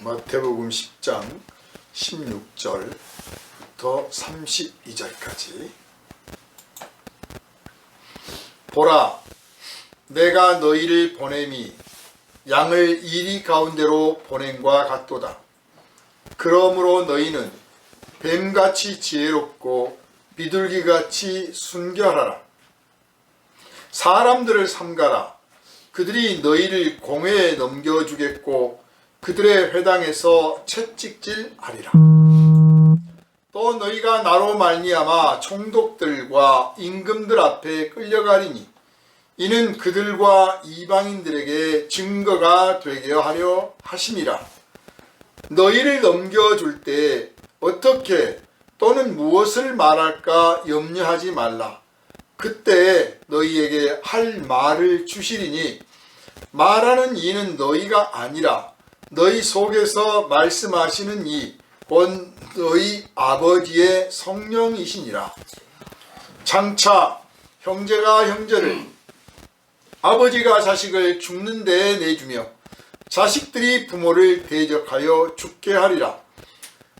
마태복음 10장 16절부터 32절까지. 보라, 내가 너희를 보냄이 양을 이리 가운데로 보냄과 같도다. 그러므로 너희는 뱀같이 지혜롭고 비둘기같이 순결하라. 사람들을 삼가라. 그들이 너희를 공회에 넘겨주겠고 그들의 회당에서 채찍질 하리라. 또 너희가 나로 말미암아 총독들과 임금들 앞에 끌려가리니 이는 그들과 이방인들에게 증거가 되게 하려 하심이라. 너희를 넘겨줄 때 어떻게 또는 무엇을 말할까 염려하지 말라. 그때 너희에게 할 말을 주시리니 말하는 이는 너희가 아니라 너희 속에서 말씀하시는 이 곧 너희 아버지의 성령이시니라. 장차 형제가 형제를 아버지가 자식을 죽는 데에 내주며 자식들이 부모를 대적하여 죽게 하리라.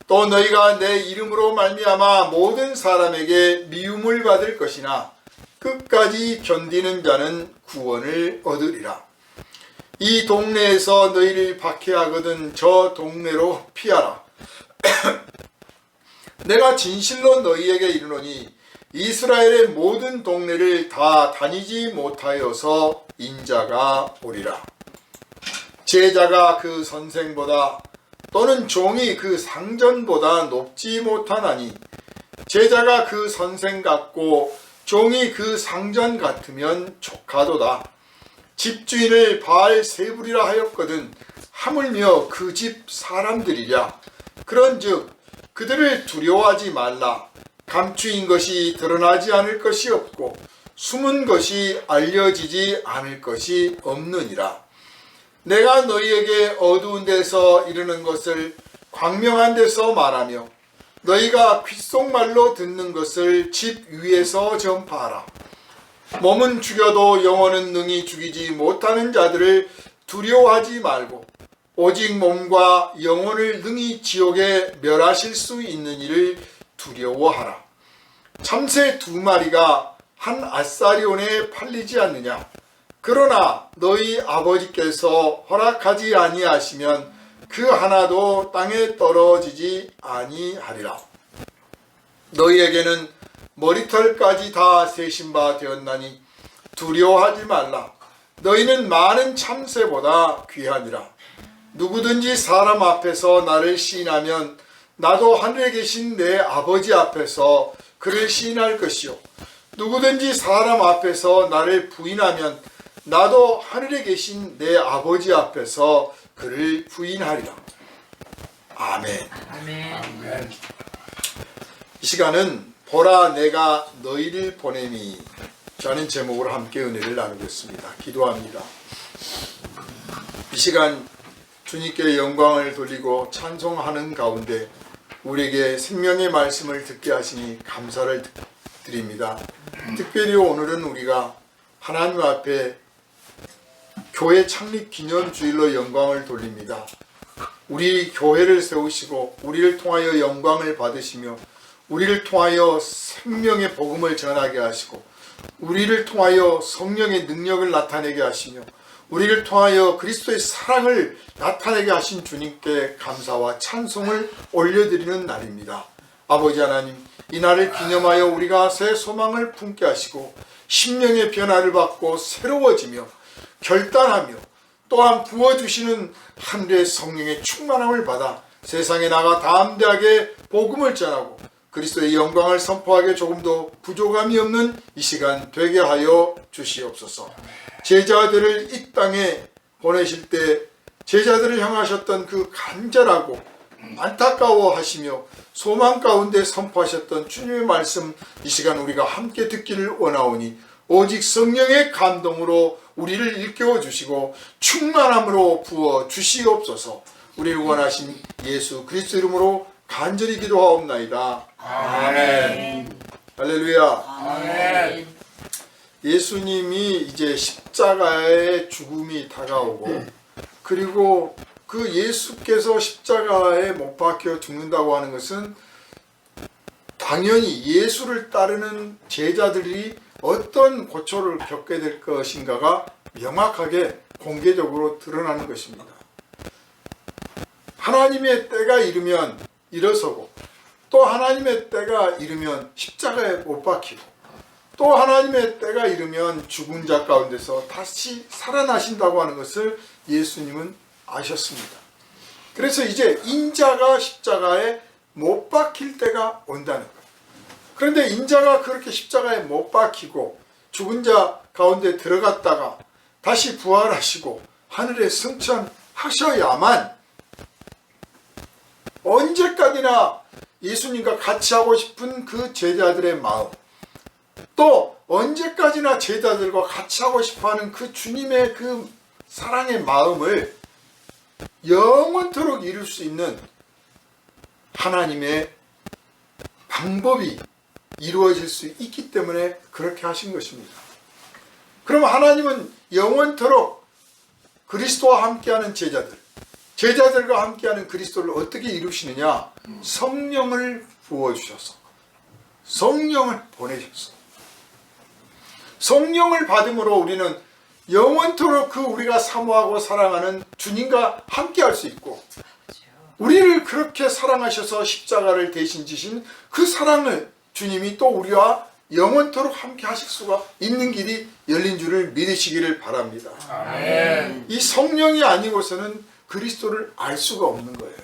또 너희가 내 이름으로 말미암아 모든 사람에게 미움을 받을 것이나 끝까지 견디는 자는 구원을 얻으리라. 이 동네에서 너희를 박해하거든 저 동네로 피하라. 내가 진실로 너희에게 이르노니 이스라엘의 모든 동네를 다 다니지 못하여서 인자가 오리라. 제자가 그 선생보다 또는 종이 그 상전보다 높지 못하나니 제자가 그 선생 같고 종이 그 상전 같으면 족하도다. 집주인을 바알세불이라 하였거든 하물며 그 집 사람들이랴. 그런즉 그들을 두려워하지 말라. 감추인 것이 드러나지 않을 것이 없고 숨은 것이 알려지지 않을 것이 없느니라. 내가 너희에게 어두운 데서 이르는 것을 광명한 데서 말하며 너희가 귓속말로 듣는 것을 집 위에서 전파하라. 몸은 죽여도 영혼은 능히 죽이지 못하는 자들을 두려워하지 말고 오직 몸과 영혼을 능히 지옥에 멸하실 수 있는 이를 두려워하라. 참새 2마리가 한 아사리온에 팔리지 않느냐. 그러나 너희 아버지께서 허락하지 아니하시면 그 하나도 땅에 떨어지지 아니하리라. 너희에게는 머리털까지 다 세신 바 되었나니 두려워하지 말라. 너희는 많은 참새보다 귀하니라. 누구든지 사람 앞에서 나를 시인하면 나도 하늘에 계신 내 아버지 앞에서 그를 시인할 것이요 누구든지 사람 앞에서 나를 부인하면 나도 하늘에 계신 내 아버지 앞에서 그를 부인하리라. 아멘. 아멘. 이 시간은 보라 내가 너희를 보냄이 라는 제목으로 함께 은혜를 나누겠습니다. 기도합니다. 이 시간 주님께 영광을 돌리고 찬송하는 가운데 우리에게 생명의 말씀을 듣게 하시니 감사를 드립니다. 특별히 오늘은 우리가 하나님 앞에 교회 창립 기념주일로 영광을 돌립니다. 우리 교회를 세우시고 우리를 통하여 영광을 받으시며 우리를 통하여 생명의 복음을 전하게 하시고 우리를 통하여 성령의 능력을 나타내게 하시며 우리를 통하여 그리스도의 사랑을 나타내게 하신 주님께 감사와 찬송을 올려드리는 날입니다. 아버지 하나님, 이 날을 기념하여 우리가 새 소망을 품게 하시고 심령의 변화를 받고 새로워지며 결단하며 또한 부어주시는 하늘의 성령의 충만함을 받아 세상에 나가 담대하게 복음을 전하고 그리스도의 영광을 선포하기에 조금도 부족함이 없는 이 시간 되게 하여 주시옵소서. 제자들을 이 땅에 보내실 때 제자들을 향하셨던 그 간절하고 안타까워 하시며 소망 가운데 선포하셨던 주님의 말씀 이 시간 우리가 함께 듣기를 원하오니 오직 성령의 감동으로 우리를 일깨워 주시고 충만함으로 부어 주시옵소서. 우리를 원하신 예수 그리스도 이름으로 간절히 기도하옵나이다. 아멘. 할렐루야. 아멘. 예수님이 이제 십자가의 죽음이 다가오고 그리고 그 예수께서 십자가에 못 박혀 죽는다고 하는 것은 당연히 예수를 따르는 제자들이 어떤 고초를 겪게 될 것인가가 명확하게 공개적으로 드러나는 것입니다. 하나님의 때가 이르면 일어서고, 또 하나님의 때가 이르면 십자가에 못 박히고, 또 하나님의 때가 이르면 죽은 자 가운데서 다시 살아나신다고 하는 것을 예수님은 아셨습니다. 그래서 이제 인자가 십자가에 못 박힐 때가 온다는 거예요. 그런데 인자가 그렇게 십자가에 못 박히고 죽은 자 가운데 들어갔다가 다시 부활하시고 하늘에 승천하셔야만 언제까지나 예수님과 같이 하고 싶은 그 제자들의 마음, 또 언제까지나 제자들과 같이 하고 싶어하는 그 주님의 그 사랑의 마음을 영원토록 이룰 수 있는 하나님의 방법이 이루어질 수 있기 때문에 그렇게 하신 것입니다. 그럼 하나님은 영원토록 그리스도와 함께하는 제자들과 함께하는 그리스도를 어떻게 이루시느냐? 성령을 부어주셔서, 성령을 보내셔서, 성령을 받음으로 우리는 영원토록 그 우리가 사모하고 사랑하는 주님과 함께할 수 있고, 우리를 그렇게 사랑하셔서 십자가를 대신 지신 그 사랑을 주님이 또 우리와 영원토록 함께 하실 수가 있는 길이 열린 줄을 믿으시기를 바랍니다. 아멘. 이 성령이 아니고서는 그리스도를 알 수가 없는 거예요.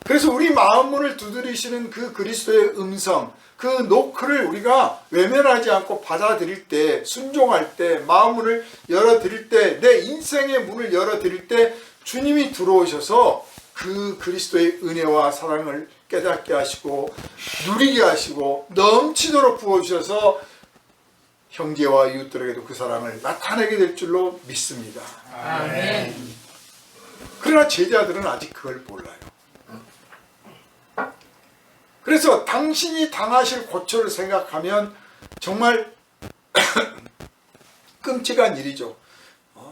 그래서 우리 마음문을 두드리시는 그 그리스도의 음성, 그 노크를 우리가 외면하지 않고 받아들일 때, 순종할 때, 마음문을 열어드릴 때, 내 인생의 문을 열어드릴 때 주님이 들어오셔서 그 그리스도의 은혜와 사랑을 깨닫게 하시고 누리게 하시고 넘치도록 부어주셔서 형제와 이웃들에게도 그 사랑을 나타내게 될 줄로 믿습니다. 아멘. 그러나 제자들은 아직 그걸 몰라요. 그래서 당신이 당하실 고초를 생각하면 정말 끔찍한 일이죠.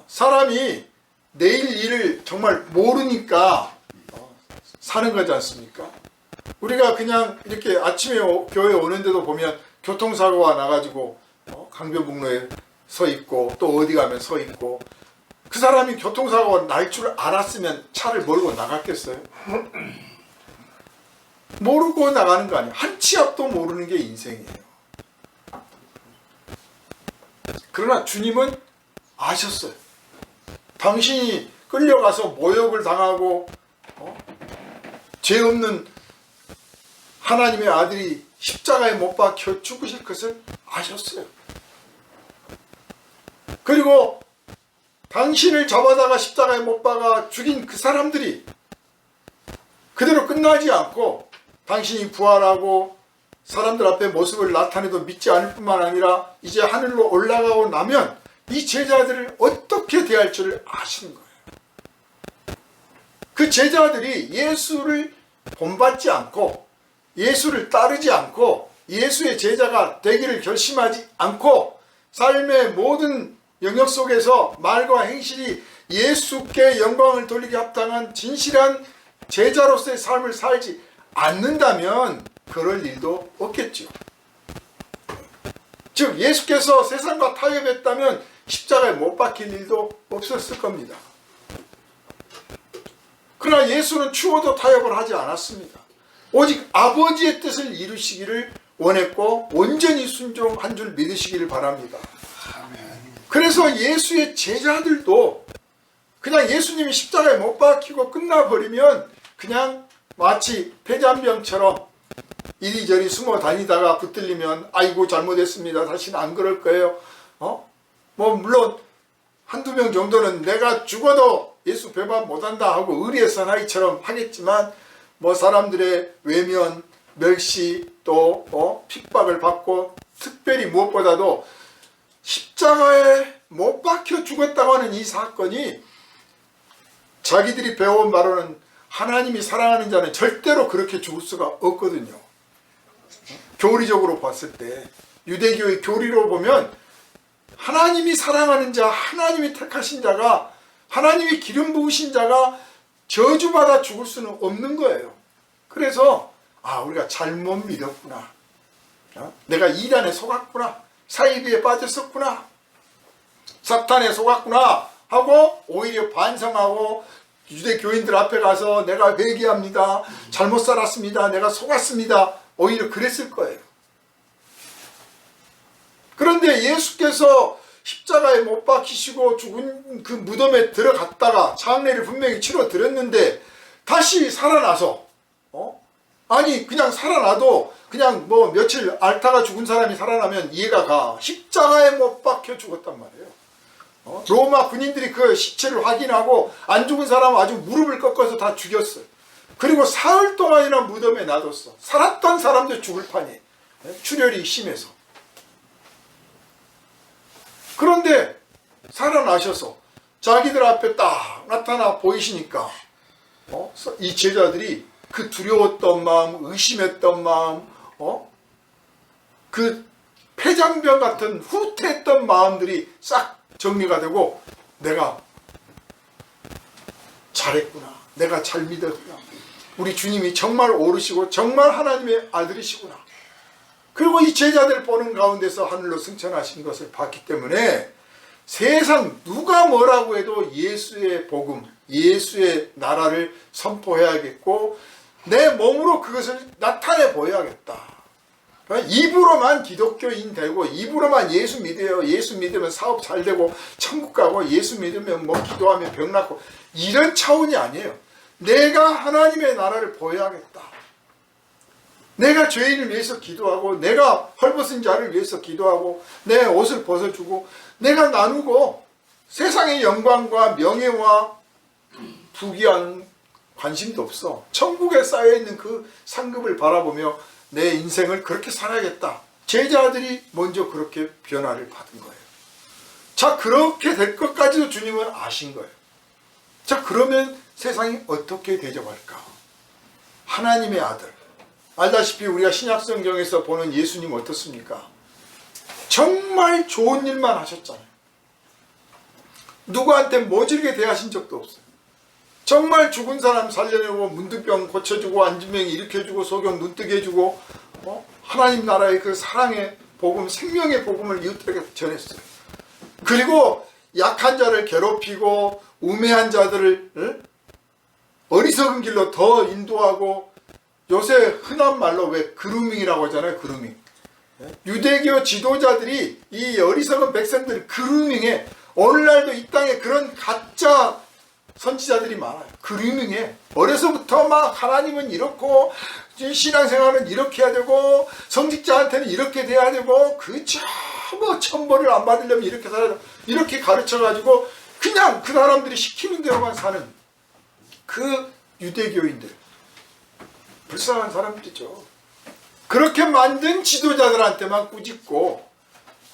사람이 내일 일을 정말 모르니까 사는 거지 않습니까? 우리가 그냥 이렇게 아침에 교회 오는데도 보면 교통사고가 나가지고 강변북로에 서 있고 또 어디 가면 서 있고, 그 사람이 교통사고가 날 줄 알았으면 차를 몰고 나갔겠어요? 모르고 나가는 거 아니에요. 한 치 앞도 모르는 게 인생이에요. 그러나 주님은 아셨어요. 당신이 끌려가서 모욕을 당하고 죄 없는 하나님의 아들이 십자가에 못 박혀 죽으실 것을 아셨어요. 그리고 당신을 잡아다가 십자가에 못 박아 죽인 그 사람들이 그대로 끝나지 않고 당신이 부활하고 사람들 앞에 모습을 나타내도 믿지 않을 뿐만 아니라 이제 하늘로 올라가고 나면 이 제자들을 어떻게 대할 줄 아시는 거예요. 그 제자들이 예수를 본받지 않고 예수를 따르지 않고 예수의 제자가 되기를 결심하지 않고 삶의 모든 영역 속에서 말과 행실이 예수께 영광을 돌리게 합당한 진실한 제자로서의 삶을 살지 않는다면 그럴 일도 없겠죠. 즉 예수께서 세상과 타협했다면 십자가에 못 박힐 일도 없었을 겁니다. 그러나 예수는 추워도 타협을 하지 않았습니다. 오직 아버지의 뜻을 이루시기를 원했고 온전히 순종한 줄 믿으시기를 바랍니다. 그래서 예수의 제자들도 그냥 예수님이 십자가에 못 박히고 끝나버리면 그냥 마치 폐잔병처럼 이리저리 숨어 다니다가 붙들리면 아이고 잘못했습니다. 다시는 안 그럴 거예요. 뭐 물론 한두 명 정도는 내가 죽어도 예수 배반 못한다 하고 의리의 사나이처럼 하겠지만 뭐 사람들의 외면, 멸시 또 핍박을 받고 특별히 무엇보다도 십자가에 못 박혀 죽었다고 하는 이 사건이 자기들이 배워온 바로는 하나님이 사랑하는 자는 절대로 그렇게 죽을 수가 없거든요. 교리적으로 봤을 때 유대교의 교리로 보면 하나님이 사랑하는 자, 하나님이 택하신 자가 하나님이 기름 부으신 자가 저주받아 죽을 수는 없는 거예요. 그래서 우리가 잘못 믿었구나. 내가 이단에 속았구나. 사이비에 빠졌었구나. 사탄에 속았구나 하고 오히려 반성하고 유대교인들 앞에 가서 내가 회개합니다. 잘못 살았습니다. 내가 속았습니다. 오히려 그랬을 거예요. 그런데 예수께서 십자가에 못 박히시고 죽은 그 무덤에 들어갔다가 장례를 분명히 치러 드렸는데 다시 살아나서 아니 그냥 살아나도 그냥 뭐 며칠 앓다가 죽은 사람이 살아나면 이해가 가. 십자가에 못 박혀 죽었단 말이에요. 로마 군인들이 그 시체를 확인하고 안 죽은 사람은 아주 무릎을 꺾어서 다 죽였어요. 그리고 사흘 동안이나 무덤에 놔뒀어. 살았던 사람도 죽을 판이에요. 출혈이 심해서. 그런데 살아나셔서 자기들 앞에 딱 나타나 보이시니까 이 제자들이 그 두려웠던 마음, 의심했던 마음, 그 폐장병 같은 후퇴했던 마음들이 싹 정리가 되고 내가 잘했구나. 내가 잘 믿었구나. 우리 주님이 정말 옳으시고 정말 하나님의 아들이시구나. 그리고 이 제자들 보는 가운데서 하늘로 승천하신 것을 봤기 때문에 세상 누가 뭐라고 해도 예수의 복음, 예수의 나라를 선포해야겠고 내 몸으로 그것을 나타내 보여야겠다. 입으로만 기독교인 되고 입으로만 예수 믿어요. 예수 믿으면 사업 잘 되고 천국 가고 예수 믿으면 뭐 기도하면 병 낫고 이런 차원이 아니에요. 내가 하나님의 나라를 보여야겠다. 내가 죄인을 위해서 기도하고 내가 헐벗은 자를 위해서 기도하고 내 옷을 벗어주고 내가 나누고 세상의 영광과 명예와 부귀한 관심도 없어. 천국에 쌓여있는 그 상급을 바라보며 내 인생을 그렇게 살아야겠다. 제자들이 먼저 그렇게 변화를 받은 거예요. 자, 그렇게 될 것까지도 주님은 아신 거예요. 자, 그러면 세상이 어떻게 대접할까? 하나님의 아들. 알다시피 우리가 신약성경에서 보는 예수님 어떻습니까? 정말 좋은 일만 하셨잖아요. 누구한테 모질게 대하신 적도 없어요. 정말 죽은 사람 살려내고 문득병 고쳐주고 안진병 일으켜주고 소경 눈뜨게 해주고 하나님 나라의 그 사랑의 복음, 생명의 복음을 이웃들에게 전했어요. 그리고 약한 자를 괴롭히고 우매한 자들을 어리석은 길로 더 인도하고 요새 흔한 말로 왜 그루밍이라고 하잖아요. 그루밍. 유대교 지도자들이 이 어리석은 백성들 그루밍에 오늘날도 이 땅에 그런 가짜 선지자들이 많아요. 그루밍에 어려서부터 막 하나님은 이렇고 신앙생활은 이렇게 해야 되고 성직자한테는 이렇게 돼야 되고 뭐 천벌을 안 받으려면 이렇게 살아야 되고 이렇게 가르쳐가지고 그냥 그 사람들이 시키는 대로만 사는 그 유대교인들 불쌍한 사람들이죠. 그렇게 만든 지도자들한테만 꾸짖고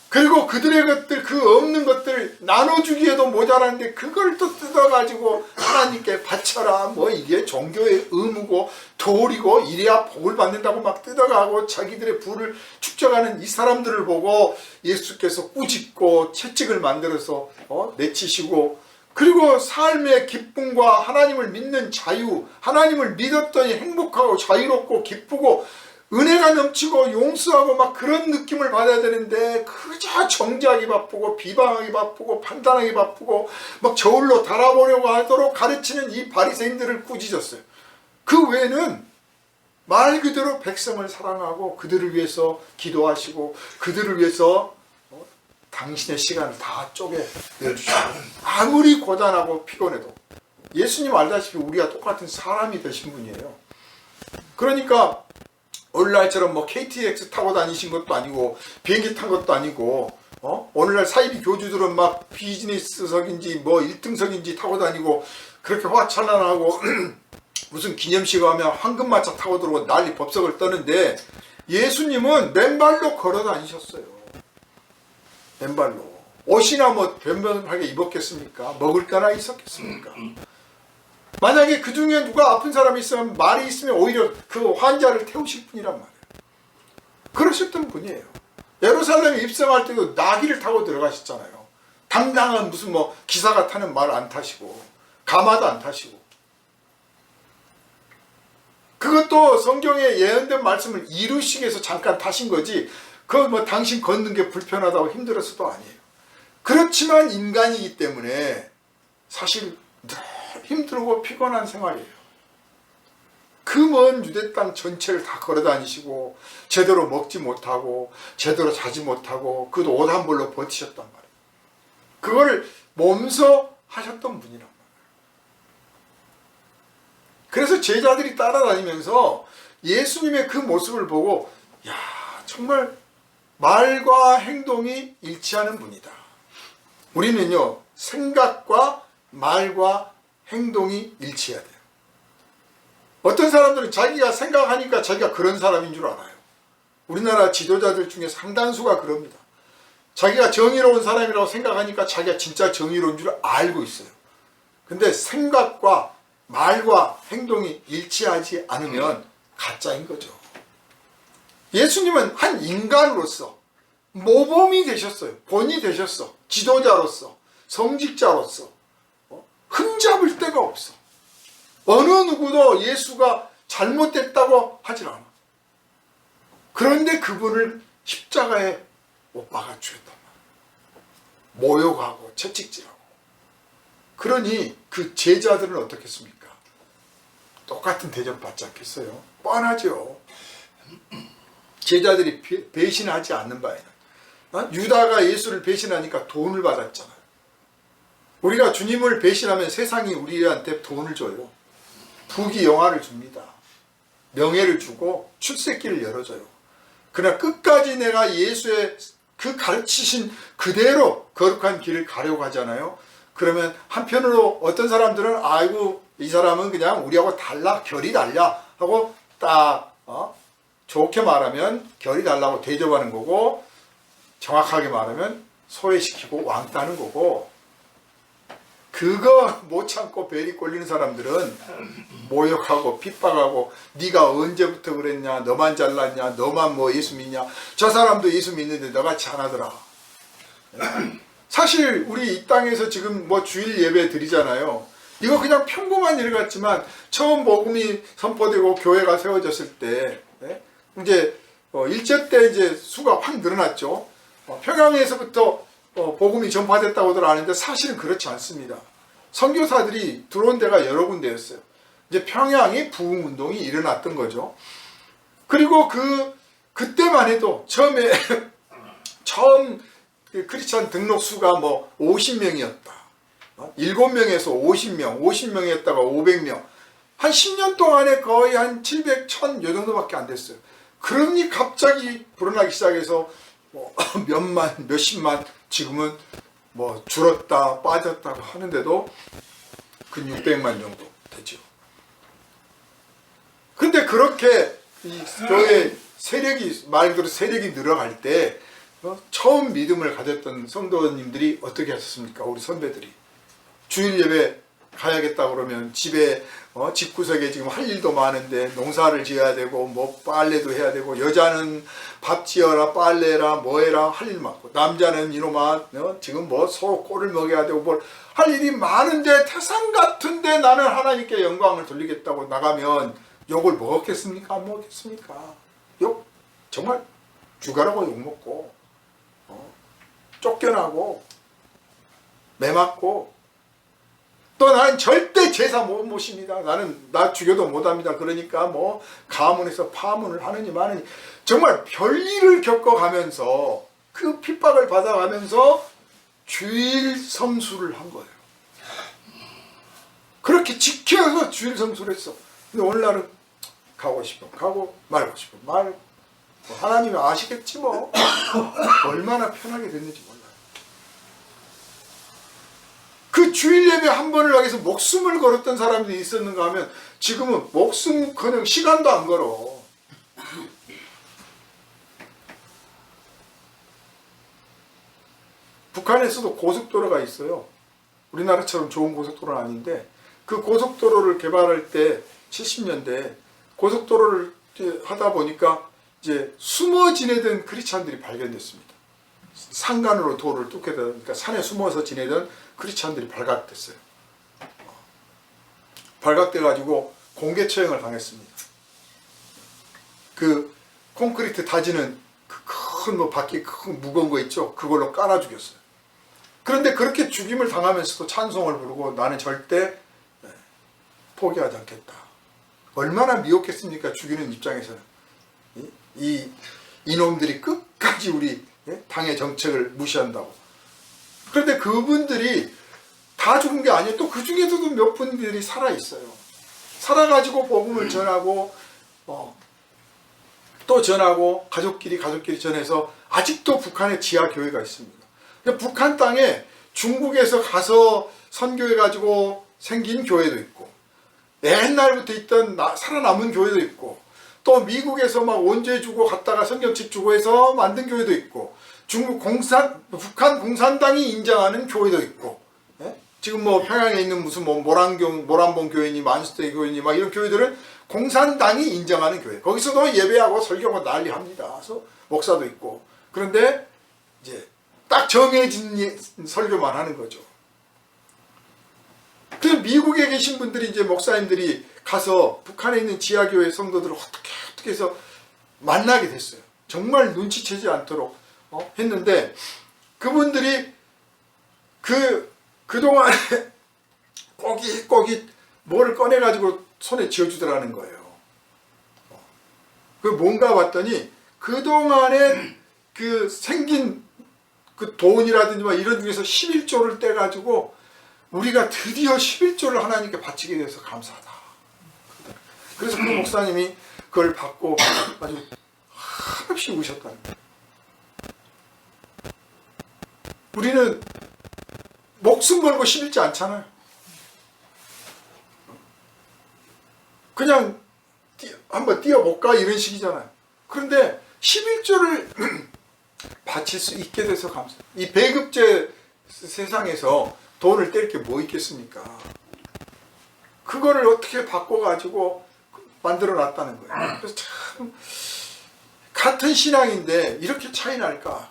그리고 그들의 것들 그 없는 것들 나눠주기에도 모자란데 그걸 또 뜯어가지고 하나님께 바쳐라 뭐 이게 종교의 의무고 도리고 이래야 복을 받는다고 막 뜯어가고 자기들의 부를 축적하는 이 사람들을 보고 예수께서 꾸짖고 채찍을 만들어서 내치시고 그리고 삶의 기쁨과 하나님을 믿는 자유 하나님을 믿었더니 행복하고 자유롭고 기쁘고 은혜가 넘치고 용서하고 막 그런 느낌을 받아야 되는데 그저 정죄하기 바쁘고 비방하기 바쁘고 판단하기 바쁘고 막 저울로 달아보려고 하도록 가르치는 이 바리새인들을 꾸짖었어요. 그 외에는 말 그대로 백성을 사랑하고 그들을 위해서 기도하시고 그들을 위해서 당신의 시간을 다 쪼개 내주시고 아무리 고단하고 피곤해도 예수님 알다시피 우리가 똑같은 사람이 되신 분이에요. 그러니까 오늘날처럼 뭐 KTX 타고 다니신 것도 아니고 비행기 탄 것도 아니고 오늘날 사이비 교주들은 막 비즈니스석인지 뭐 1등석인지 타고 다니고 그렇게 화찬란하고 무슨 기념식 하면 황금마차 타고 들어오고 난리 법석을 떠는데 예수님은 맨발로 걸어 다니셨어요. 맨발로. 옷이나 뭐 변변하게 입었겠습니까? 먹을 거나 있었겠습니까? 만약에 그 중에 누가 아픈 사람이 있으면 말이 있으면 오히려 그 환자를 태우실 분이란 말이에요. 그러셨던 분이에요. 예루살렘에 입성할 때도 나귀를 타고 들어가셨잖아요. 당당한 무슨 뭐 기사가 타는 말 안 타시고 가마도 안 타시고, 그것도 성경에 예언된 말씀을 이루시기 위해서 잠깐 타신 거지, 그거 뭐 당신 걷는 게 불편하다고 힘들어서도 아니에요. 그렇지만 인간이기 때문에 사실 늘 힘들고 피곤한 생활이에요. 그 먼 유대 땅 전체를 다 걸어 다니시고 제대로 먹지 못하고 제대로 자지 못하고 그것도 옷 한 벌로 버티셨단 말이에요. 그거를 몸소 하셨던 분이란 말이에요. 그래서 제자들이 따라다니면서 예수님의 그 모습을 보고, 야, 정말 말과 행동이 일치하는 분이다. 우리는요, 생각과 말과 행동이 일치해야 돼요. 어떤 사람들은 자기가 생각하니까 자기가 그런 사람인 줄 알아요. 우리나라 지도자들 중에 상당수가 그럽니다. 자기가 정의로운 사람이라고 생각하니까 자기가 진짜 정의로운 줄 알고 있어요. 근데 생각과 말과 행동이 일치하지 않으면 가짜인 거죠. 예수님은 한 인간으로서 모범이 되셨어요. 본이 되셨어. 지도자로서, 성직자로서 흠잡을 데가 없어. 어느 누구도 예수가 잘못됐다고 하질 않아. 그런데 그분을 십자가에 못 박아 죽였단 말이야. 모욕하고 채찍질하고. 그러니 그 제자들은 어떻겠습니까? 똑같은 대접 받지 않겠어요? 뻔하죠. 제자들이 배신하지 않는 바에는, 유다가 예수를 배신하니까 돈을 받았잖아요. 우리가 주님을 배신하면 세상이 우리한테 돈을 줘요. 부귀 영화를 줍니다. 명예를 주고 출세길을 열어줘요. 그러나 끝까지 내가 예수의 그 가르치신 그대로 거룩한 길을 가려고 하잖아요. 그러면 한편으로 어떤 사람들은 아이고 이 사람은 그냥 우리하고 달라, 결이 달라 하고 딱 좋게 말하면 결이 달라고 대접하는 거고, 정확하게 말하면 소외시키고 왕따는 거고, 그거 못 참고 벨이 꼴리는 사람들은 모욕하고 핍박하고, 네가 언제부터 그랬냐, 너만 잘났냐, 너만 뭐 예수 믿냐, 저 사람도 예수 믿는데 너같이 안 하더라. 사실 우리 이 땅에서 지금 뭐 주일 예배 드리잖아요. 이거 그냥 평범한 일 같지만 처음 복음이 선포되고 교회가 세워졌을 때, 이제 일제 때 이제 수가 확 늘어났죠. 평양에서부터 복음이 전파됐다고들 아는데 사실은 그렇지 않습니다. 선교사들이 들어온 데가 여러 군데였어요. 이제 평양이 부흥운동이 일어났던 거죠. 그리고 그때만 해도 처음 크리스찬 등록 수가 뭐 50명이었다. 7명에서 50명, 50명이었다가 500명. 한 10년 동안에 거의 한 700, 1000 요 정도밖에 안 됐어요. 그러니 갑자기 불어나기 시작해서 뭐 몇만, 몇십만, 지금은 뭐 줄었다, 빠졌다고 하는데도 그 600만 정도 되죠. 근데 그렇게 이 교회 세력이, 말 그대로 세력이 늘어갈 때 처음 믿음을 가졌던 성도님들이 어떻게 하셨습니까? 우리 선배들이. 주일 예배 가야겠다 그러면 집에 집구석에 지금 할 일도 많은데 농사를 지어야 되고 뭐 빨래도 해야 되고, 여자는 밥 지어라, 빨래라, 뭐해라 할 일 많고, 남자는 이놈아 지금 뭐 소 꼴을 먹여야 되고 뭘 할 일이 많은데, 태산 같은데 나는 하나님께 영광을 돌리겠다고 나가면 욕을 먹었겠습니까? 안 먹었겠습니까? 욕 정말 죽어라고 욕먹고 쫓겨나고 매맞고, 또 나는 절대 제사 못 모십니다. 나 죽여도 못합니다. 그러니까 뭐 가문에서 파문을 하느니 마느니, 정말 별일을 겪어가면서 그 핍박을 받아가면서 주일 성수를 한 거예요. 그렇게 지켜서 주일 성수를 했어. 근데 오늘날은 가고 싶어 가고, 말고 싶어 말고, 하나님이 아시겠지 뭐. 얼마나 편하게 됐는지 몰라요. 그 주일 예배 한 번을 하기 위해서 목숨을 걸었던 사람들이 있었는가 하면 지금은 목숨커녕 시간도 안 걸어. 북한에서도 고속도로가 있어요. 우리나라처럼 좋은 고속도로는 아닌데, 그 고속도로를 개발할 때 70년대 고속도로를 하다 보니까 이제 숨어 지내던 크리스찬들이 발견됐습니다. 산간으로 도를 뚫게 되니까 산에 숨어서 지내던 크리스찬들이 발각됐어요. 발각돼가지고 공개 처형을 당했습니다. 그 콘크리트 다지는 그 큰 뭐 바퀴 큰 무거운 거 있죠? 그걸로 깔아 죽였어요. 그런데 그렇게 죽임을 당하면서도 찬송을 부르고 나는 절대 포기하지 않겠다. 얼마나 미혹했습니까? 죽이는 입장에서는. 이놈들이 끝까지 우리 당의 정책을 무시한다고. 그런데 그분들이 다 죽은 게 아니에요. 또 그 중에서도 몇 분들이 살아있어요. 살아가지고 복음을 전하고 또 전하고 가족끼리 전해서 아직도 북한에 지하교회가 있습니다. 그러니까 북한 땅에 중국에서 가서 선교해가지고 생긴 교회도 있고 옛날부터 있던 살아남은 교회도 있고 또 미국에서 막 원죄 주고 갔다가 성경책 주고 해서 만든 교회도 있고 북한 공산당이 인정하는 교회도 있고 지금 뭐 평양에 있는 무슨 뭐 모란봉 교회니 만수대 교회니 막 이런 교회들은 공산당이 인정하는 교회. 거기서도 예배하고 설교하고 난리합니다. 그래서 목사도 있고. 그런데 이제 딱 정해진 설교만 하는 거죠. 그래서 미국에 계신 분들이 이제 목사님들이 가서 북한에 있는 지하교회 성도들을 어떻게 해서 만나게 됐어요. 정말 눈치채지 않도록 했는데 그분들이 그동안에 꼬깃꼬깃 뭐를 꺼내가지고 손에 쥐어주더라는 거예요. 그 뭔가 봤더니 그동안에 그 생긴 그 돈이라든지 막 이런 중에서 11조를 떼가지고 우리가 드디어 11조를 하나님께 바치게 돼서 감사하다. 그래서 그 목사님이 그걸 받고 아주 한없이 우셨다는 거예요. 우리는 목숨 걸고 11조 않잖아요. 그냥 한번 뛰어볼까 이런 식이잖아요. 그런데 11조를 바칠 수 있게 돼서 감사해요. 이 배급제 세상에서 돈을 뗄 게 뭐 있겠습니까? 그거를 어떻게 바꿔가지고 만들어 놨다는 거예요. 그래서 참 같은 신앙인데 이렇게 차이 날까?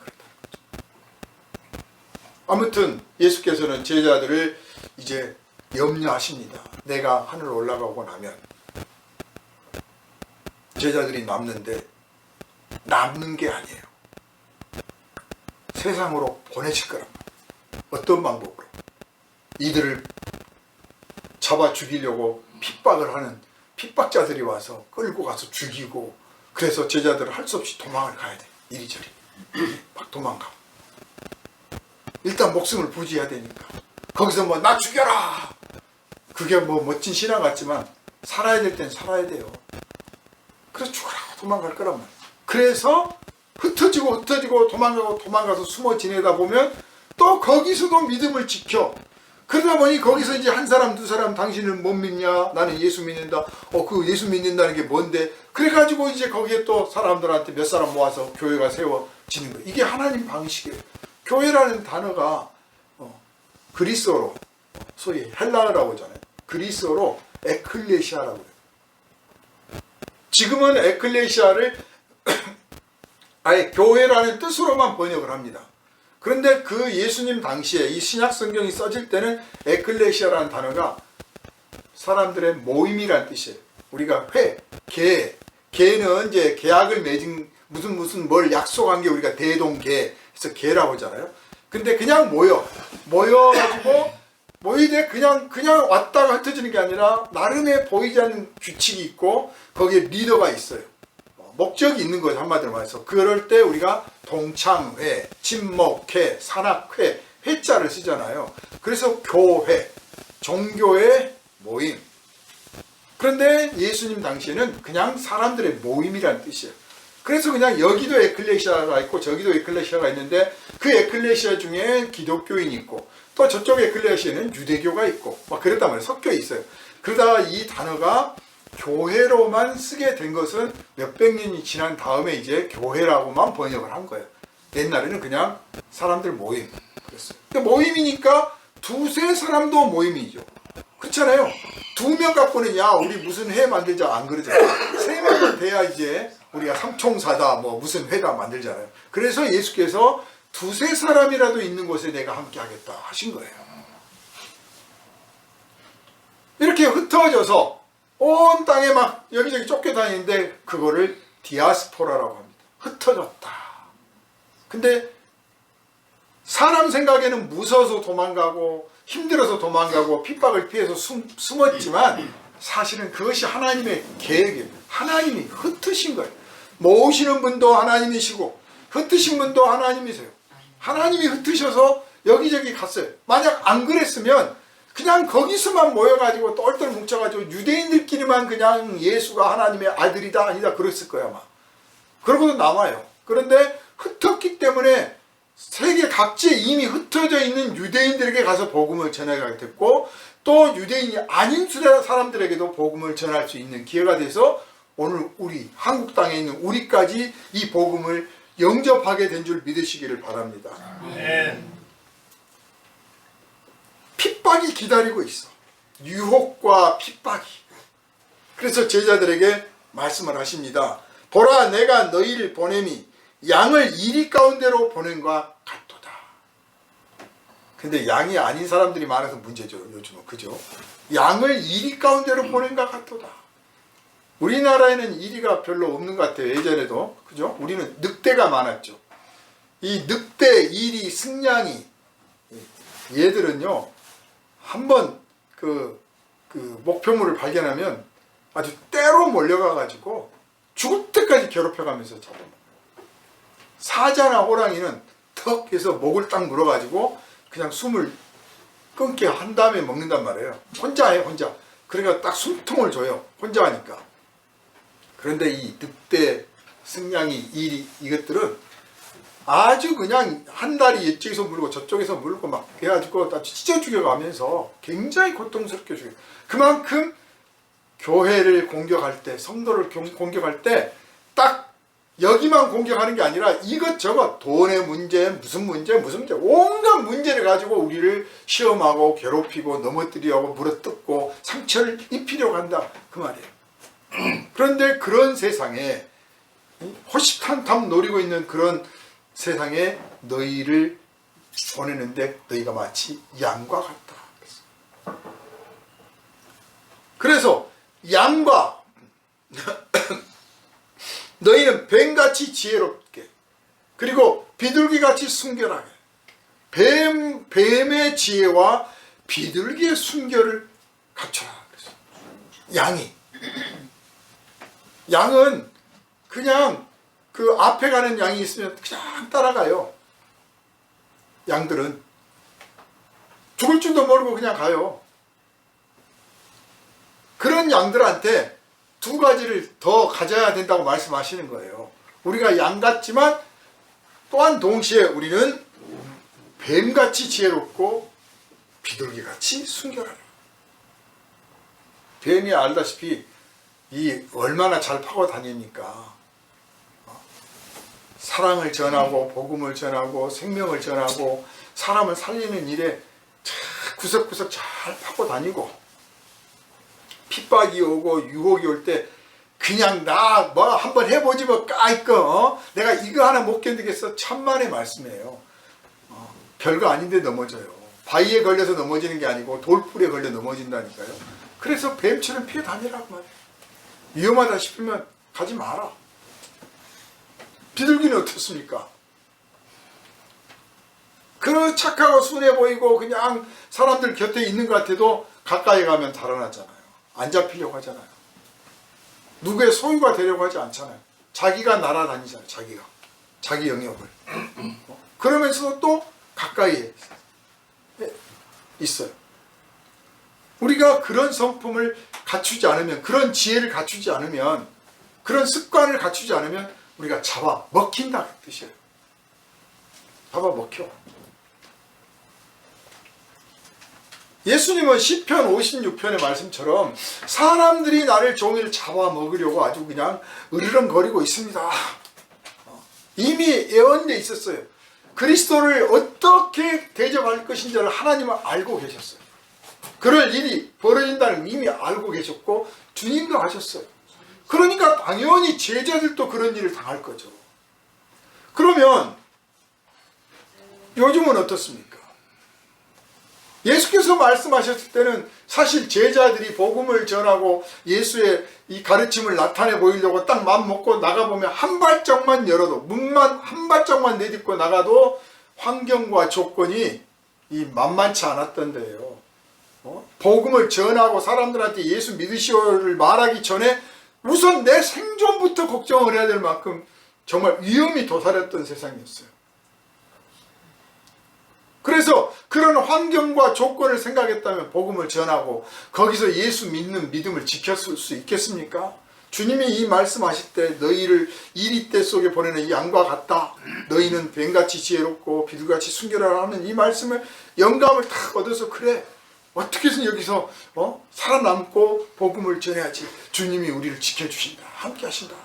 아무튼 예수께서는 제자들을 이제 염려하십니다. 내가 하늘 올라가고 나면 제자들이 남는데 남는 게 아니에요. 세상으로 보내실 거란 말이에요. 어떤 방법으로? 이들을 잡아 죽이려고 핍박을 하는 핍박자들이 와서 끌고 가서 죽이고 그래서 제자들은 할 수 없이 도망을 가야 돼. 이리저리 막 도망가. 일단 목숨을 부지해야 되니까 거기서 뭐 나 죽여라 그게 뭐 멋진 신앙 같지만 살아야 될 땐 살아야 돼요. 그래서 죽으라고 도망갈 거란 말이에요. 그래서 흩어지고 도망가서 숨어 지내다 보면 또 거기서도 믿음을 지켜. 그러다 보니 거기서 이제 한 사람 두 사람 당신은 못 믿냐? 나는 예수 믿는다. 그 예수 믿는다는 게 뭔데? 그래가지고 이제 거기에 또 사람들한테 몇 사람 모아서 교회가 세워지는 거예요. 이게 하나님 방식이에요. 교회라는 단어가 그리스어로 소위 헬라어라고 하잖아요. 그리스어로 에클레시아라고 해요. 지금은 에클레시아를 아예 교회라는 뜻으로만 번역을 합니다. 그런데 그 예수님 당시에 이 신약 성경이 써질 때는 에클레시아라는 단어가 사람들의 모임이라는 뜻이에요. 우리가 계는 이제 계약을 맺은 무슨 뭘 약속한 게 우리가 대동계 해서 계라고 하잖아요. 근데 그냥 모여가지고 모이되 그냥 왔다가 흩어지는 게 아니라 나름의 보이지 않는 규칙이 있고 거기에 리더가 있어요. 목적이 있는 거죠. 한마디로 말해서. 그럴 때 우리가 동창회, 친목회, 산악회, 회자를 쓰잖아요. 그래서 교회, 종교의 모임. 그런데 예수님 당시에는 그냥 사람들의 모임이라는 뜻이에요. 그래서 그냥 여기도 에클레시아가 있고 저기도 에클레시아가 있는데 그 에클레시아 중에 기독교인이 있고 또 저쪽 에클레시아에는 유대교가 있고 막 그러다 말이에요. 섞여 있어요. 그러다가 이 단어가 교회로만 쓰게 된 것은 몇백 년이 지난 다음에 이제 교회라고만 번역을 한 거예요. 옛날에는 그냥 사람들 모임 그랬어요. 근데 모임이니까 두세 사람도 모임이죠. 그렇잖아요. 2명 갖고는 야 우리 무슨 회 만들자 안 그러잖아요. 3명은 돼야 이제 우리가 삼총사다 뭐 무슨 회다 만들잖아요. 그래서 예수께서 두세 사람이라도 있는 곳에 내가 함께 하겠다 하신 거예요. 이렇게 흩어져서 온 땅에 막 여기저기 쫓겨다니는데 그거를 디아스포라라고 합니다. 흩어졌다. 근데 사람 생각에는 무서워서 도망가고 힘들어서 도망가고 핍박을 피해서 숨었지만 사실은 그것이 하나님의 계획이에요. 하나님이 흩으신 거예요. 모으시는 분도 하나님이시고 흩으신 분도 하나님이세요. 하나님이 흩으셔서 여기저기 갔어요. 만약 안 그랬으면 그냥 거기서만 모여가지고 똘똘 뭉쳐가지고 유대인들끼리만 그냥 예수가 하나님의 아들이다 아니다 그랬을 거야 아마. 그러고도 남아요. 그런데 흩었기 때문에 세계 각지에 이미 흩어져 있는 유대인들에게 가서 복음을 전하게 됐고 또 유대인이 아닌 사람들에게도 복음을 전할 수 있는 기회가 돼서 오늘 우리 한국 땅에 있는 우리까지 이 복음을 영접하게 된 줄 믿으시기를 바랍니다. 핍박이 기다리고 있어. 유혹과 핍박이. 그래서 제자들에게 말씀을 하십니다. 보라 내가 너희를 보냄이 양을 이리 가운데로 보낸과 같도다. 근데 양이 아닌 사람들이 많아서 문제죠. 요즘은. 그죠? 양을 이리 가운데로 보낸과 같도다. 우리나라에는 이리가 별로 없는 것 같아요. 예전에도. 그죠? 우리는 늑대가 많았죠. 이 늑대, 이리, 승냥이 얘들은요. 한번 그 목표물을 발견하면 아주 때로 몰려가가지고 죽을 때까지 괴롭혀가면서 잡아먹어요. 사자나 호랑이는 턱 해서 목을 딱 물어가지고 그냥 숨을 끊게 한 다음에 먹는단 말이에요. 혼자 해요, 혼자. 그러니까 딱 숨통을 줘요. 혼자 하니까. 그런데 이 늑대, 승냥이, 이리 이것들은 아주 그냥 한 다리 이쪽에서 물고 저쪽에서 물고 막 해가지고 다 찢어 죽여가면서 굉장히 고통스럽게 죽여요. 그만큼 교회를 공격할 때, 성도를 공격할 때 딱 여기만 공격하는 게 아니라 이것저것 돈의 문제, 무슨 문제, 온갖 문제를 가지고 우리를 시험하고 괴롭히고 넘어뜨리고 물어뜯고 상처를 입히려고 한다. 그 말이에요. 그런데 그런 세상에 호시탐탐 노리고 있는 그런 세상에 너희를 보내는데 너희가 마치 양과 같다. 그래서 양과 너희는 뱀같이 지혜롭게 그리고 비둘기같이 순결하게 뱀의 지혜와 비둘기의 순결을 갖춰라. 양은 그냥 그 앞에 가는 양이 있으면 그냥 따라가요. 양들은 죽을 줄도 모르고 그냥 가요. 그런 양들한테 두 가지를 더 가져야 된다고 말씀하시는 거예요. 우리가 양 같지만 또한 동시에 우리는 뱀같이 지혜롭고 비둘기같이 순결하라. 뱀이 알다시피 이 얼마나 잘 파고 다니니까 사랑을 전하고 복음을 전하고 생명을 전하고 사람을 살리는 일에 구석구석 잘 파고 다니고 핍박이 오고 유혹이 올 때 그냥 나 뭐 한번 해보지 뭐 까이꺼 내가 이거 하나 못 견디겠어. 천만의 말씀이에요. 별거 아닌데 넘어져요. 바위에 걸려서 넘어지는 게 아니고 돌불에 걸려 넘어진다니까요. 그래서 뱀처럼 피해 다니라고 말해요. 위험하다 싶으면 가지 마라. 비둘기는 어떻습니까? 그 착하고 순해 보이고 그냥 사람들 곁에 있는 것 같아도 가까이 가면 달아나잖아요. 안 잡히려고 하잖아요. 누구의 소유가 되려고 하지 않잖아요. 자기가 날아다니잖아요. 자기 영역을. 그러면서도 또 가까이에 있어요. 우리가 그런 성품을 갖추지 않으면, 그런 지혜를 갖추지 않으면, 그런 습관을 갖추지 않으면 우리가 잡아 먹힌다 그 뜻이에요. 잡아 먹혀. 예수님은 시편 56편의 말씀처럼 사람들이 나를 종일 잡아먹으려고 아주 그냥 으르렁거리고 있습니다. 이미 예언되어 있었어요. 그리스도를 어떻게 대접할 것인지를 하나님은 알고 계셨어요. 그럴 일이 벌어진다는 이미 알고 계셨고 주님도 하셨어요. 그러니까 당연히 제자들도 그런 일을 당할 거죠. 그러면 요즘은 어떻습니까? 예수께서 말씀하셨을 때는 사실 제자들이 복음을 전하고 예수의 이 가르침을 나타내 보이려고 딱 마음 먹고 나가보면 한 발짝만 열어도, 문만 한 발짝만 내딛고 나가도 환경과 조건이 이 만만치 않았던데요. 복음을 전하고 사람들한테 예수 믿으시오를 말하기 전에 우선 내 생존부터 걱정을 해야 될 만큼 정말 위험이 도사렸던 세상이었어요. 그래서 그런 환경과 조건을 생각했다면 복음을 전하고 거기서 예수 믿는 믿음을 지켰을 수 있겠습니까? 주님이 이 말씀하실 때 너희를 이리떼 속에 보내는 이 양과 같다. 너희는 뱀같이 지혜롭고 비둘같이 순결하라 하는 이 말씀을 영감을 딱 얻어서 그래. 어떻게 해서 여기서 살아남고 복음을 전해야지. 주님이 우리를 지켜주신다. 함께 하신다.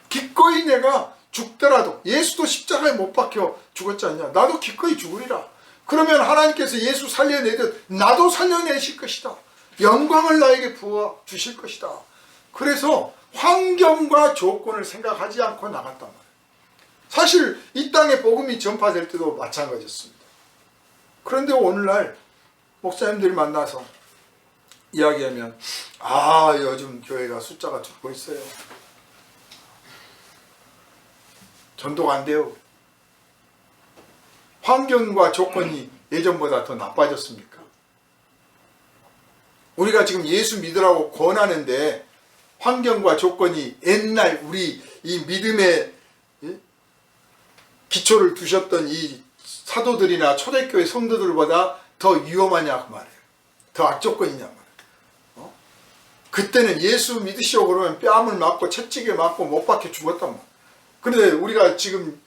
기꺼이 내가 죽더라도 예수도 십자가에 못 박혀 죽었지 않냐. 나도 기꺼이 죽으리라. 그러면 하나님께서 예수 살려내듯 나도 살려내실 것이다. 영광을 나에게 부어 주실 것이다. 그래서 환경과 조건을 생각하지 않고 나갔단 말이에요. 사실 이 땅에 복음이 전파될 때도 마찬가지였습니다. 그런데 오늘날 목사님들이 만나서 이야기하면 요즘 교회가 숫자가 줄고 있어요. 전도가 안 돼요. 환경과 조건이 예전보다 더 나빠졌습니까? 우리가 지금 예수 믿으라고 권하는데 환경과 조건이 옛날 우리 이 믿음의 기초를 두셨던 이 사도들이나 초대교회 성도들보다 더 위험하냐 그 말이에요. 더 악조건이냐 말이에요. 그때는 예수 믿으시오 그러면 뺨을 맞고 채찍에 맞고 못 박혀 죽었단 말이에요. 그런데 우리가 지금